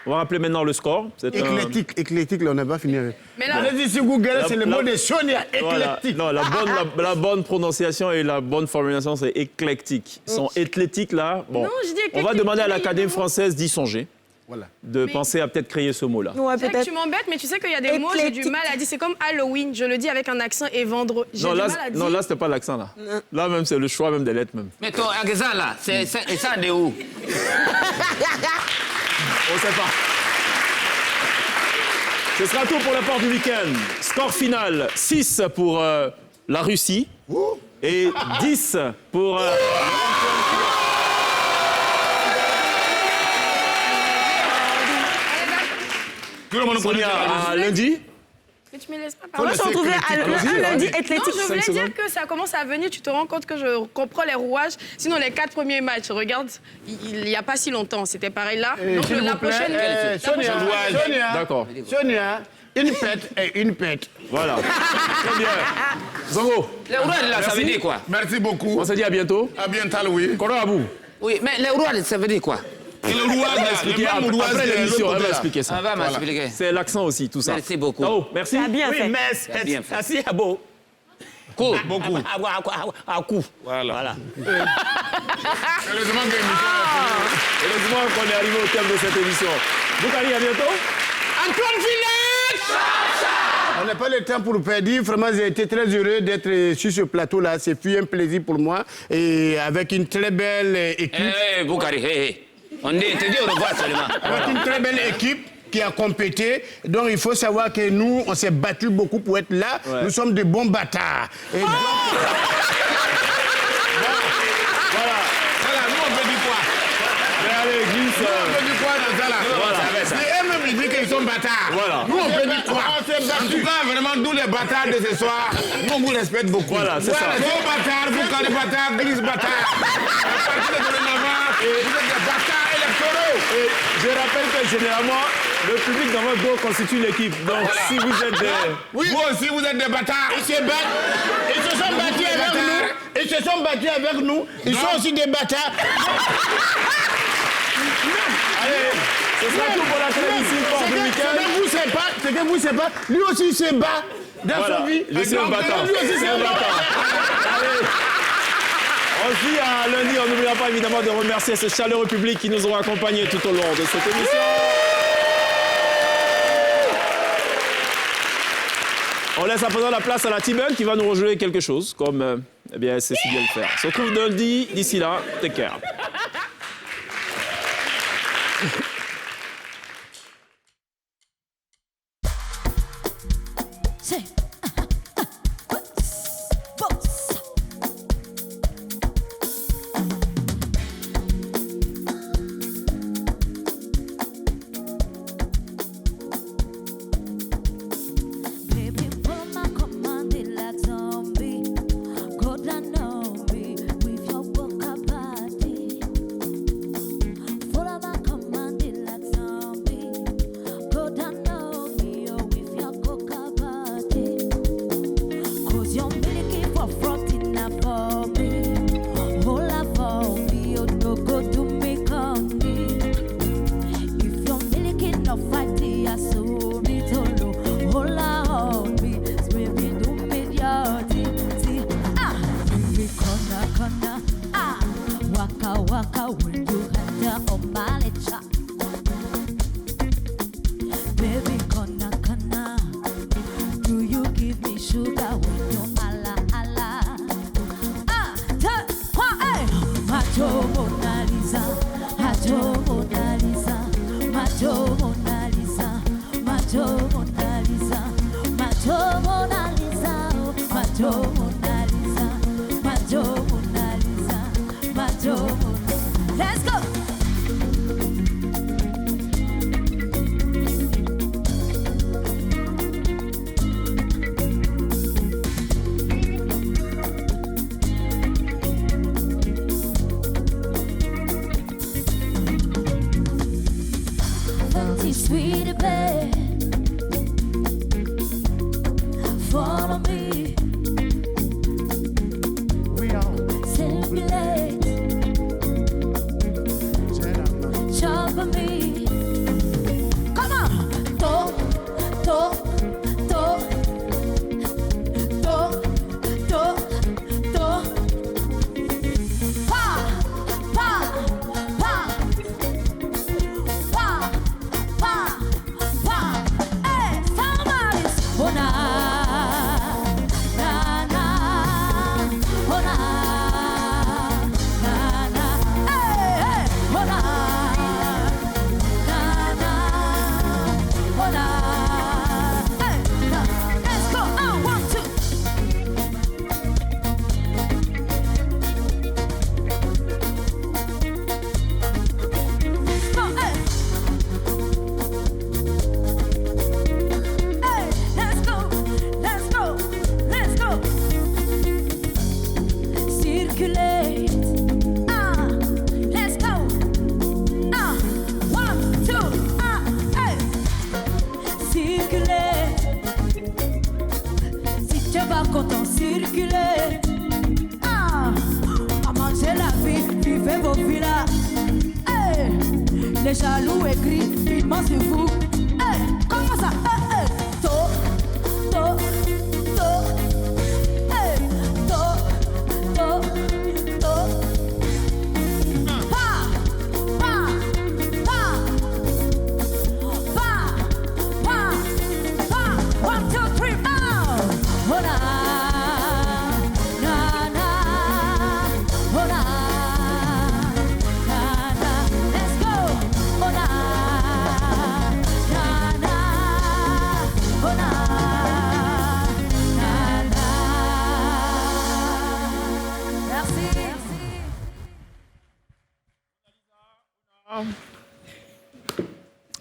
On va rappeler maintenant le score. Éclectique, là, on n'a pas fini. Mais là, on a dit sur Google, c'est le mot de Sonia, éclectique. Voilà. Non, la bonne prononciation et la bonne formulation, c'est éclectique. Ils sont athlétiques là. Bon, non, je dis éclectique. on va demander à l'Académie française d'y songer. Voilà. De penser à peut-être créer ce mot-là. Ouais, Jack, peut-être. tu m'embêtes, mais tu sais qu'il y a des mots, j'ai du mal à dire. C'est comme Halloween, je le dis avec un accent et vendredi. Non, là, c'était pas l'accent là. Là même, c'est le choix même des lettres même. Mais ton accent là, c'est ça de où? On sait pas. Ce sera tout pour la part du week-end. Score final, 6 pour la Russie et 10 pour... Sonia, à lundi. Mais tu me laisses pas On parler. va se retrouver un lundi athlétique. Non, je voulais dire que ça commence à venir, tu te rends compte que je comprends les rouages. Sinon, les 4 premiers matchs, regarde, il n'y a pas si longtemps, c'était pareil là. Donc la prochaine... Sonia, d'accord. Sonia, une pète et une pète. Voilà. Très bien. Zongo. Les rouages là, ça veut dire quoi? Merci beaucoup. On se dit à bientôt. À bientôt, oui. Koro Abou. Oui, mais les rouages, ça veut dire quoi? Et le rouage, après l'émission, elle va expliquer ça. On va m'expliquer. C'est l'accent aussi, tout ça. Merci beaucoup. Oh, merci. Ça a bien fait. Mais bien fait. assez à beau. Cool. Beaucoup. À coup. Voilà. Heureusement Heureusement qu'on est arrivé au terme de cette émission. Boukari, à bientôt. Antoine Villette. On n'a pas le temps pour le perdre. Vraiment, j'ai été très heureux d'être sur ce plateau-là. C'est un plaisir pour moi. Et avec une très belle équipe. Hé, Boukari, on te dit au revoir seulement. Avec une très belle équipe qui a compété. Donc, il faut savoir que nous, on s'est battu beaucoup pour être là. Ouais. Nous sommes de bons bâtards. Et donc... Voilà, nous, on peut dire quoi? Mais allez, glisse. Nous, on peut dire quoi dans ça, là? Et eux-mêmes, ils disent qu'ils sont bâtards. Voilà. Nous, on peut dire quoi? En tout cas, vraiment, nous, les bâtards de ce soir, nous, on vous respecte beaucoup. Voilà, c'est ça. Vos bâtards, Boukari bâtards, glisse bâtards. À partir de dorénavant, vous êtes des bâtards électoraux. Et je rappelle que généralement, le public dans votre dos constitue l'équipe. Donc, voilà. Si vous êtes des... Oui. Vous aussi, vous êtes des bâtards. Ils se battent. Ils se sont battus avec nous. Ils se sont battus avec nous. Ils sont aussi des bâtards. Allez, ce sera tout pour la télévision Sport du week-end. Ce que vous ne savez pas, lui aussi il se bat dans sa vie. Je suis un bâtard. Lui aussi c'est un bâtard. Allez. On se dit à lundi. On n'oubliera pas évidemment de remercier ce chaleureux public qui nous ont accompagnés tout au long de cette émission. On laisse à présent la place à la T-Bun qui va nous rejouer quelque chose, comme eh bien, elle sait si bien le faire. On se retrouve lundi. D'ici là, take care. Let's go! Sweetie babe, follow me. We are simulate. Jump for me. Come on, do, do, do, do, do, do. Pa, pa, pa. Pa, pa, pa. Hey, somebody's. Oh, na, na, na. Oh, na, na, na. Hey, hey. Oh, na, na, na. Oh, na. Hey, na. Let's go. 1, 2. Go, hey. Hey, let's go, let's go, let's go. Circulate. Let's go. 1, 2, hey. Circulate. Si tu vas content, circuler. À manger la vie, vivez vos villas. Hey. Les jaloux écrivent, vivement sur vous. Hey, comment ça? Hey, hey. Do, do, do. Hey, do, do, do. Pa, pa, pa. Pa, pa, pa. 1, 2, 3, now. Oh, na, na, na. Oh, na, na, na. Let's go. Oh, na, na, na. Oh, na, na, na. Merci.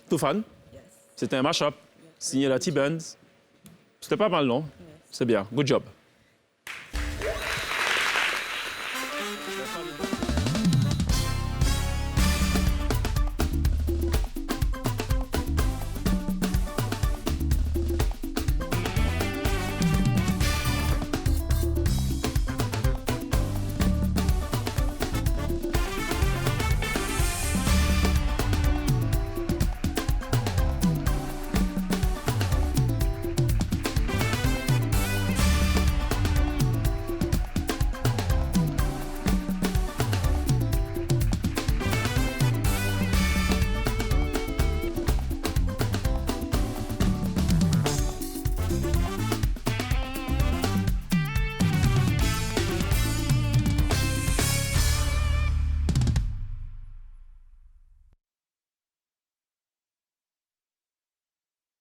Toufan, c'était un mash-up signé la T-Buns. C'était pas mal, non? C'est bien. Good job.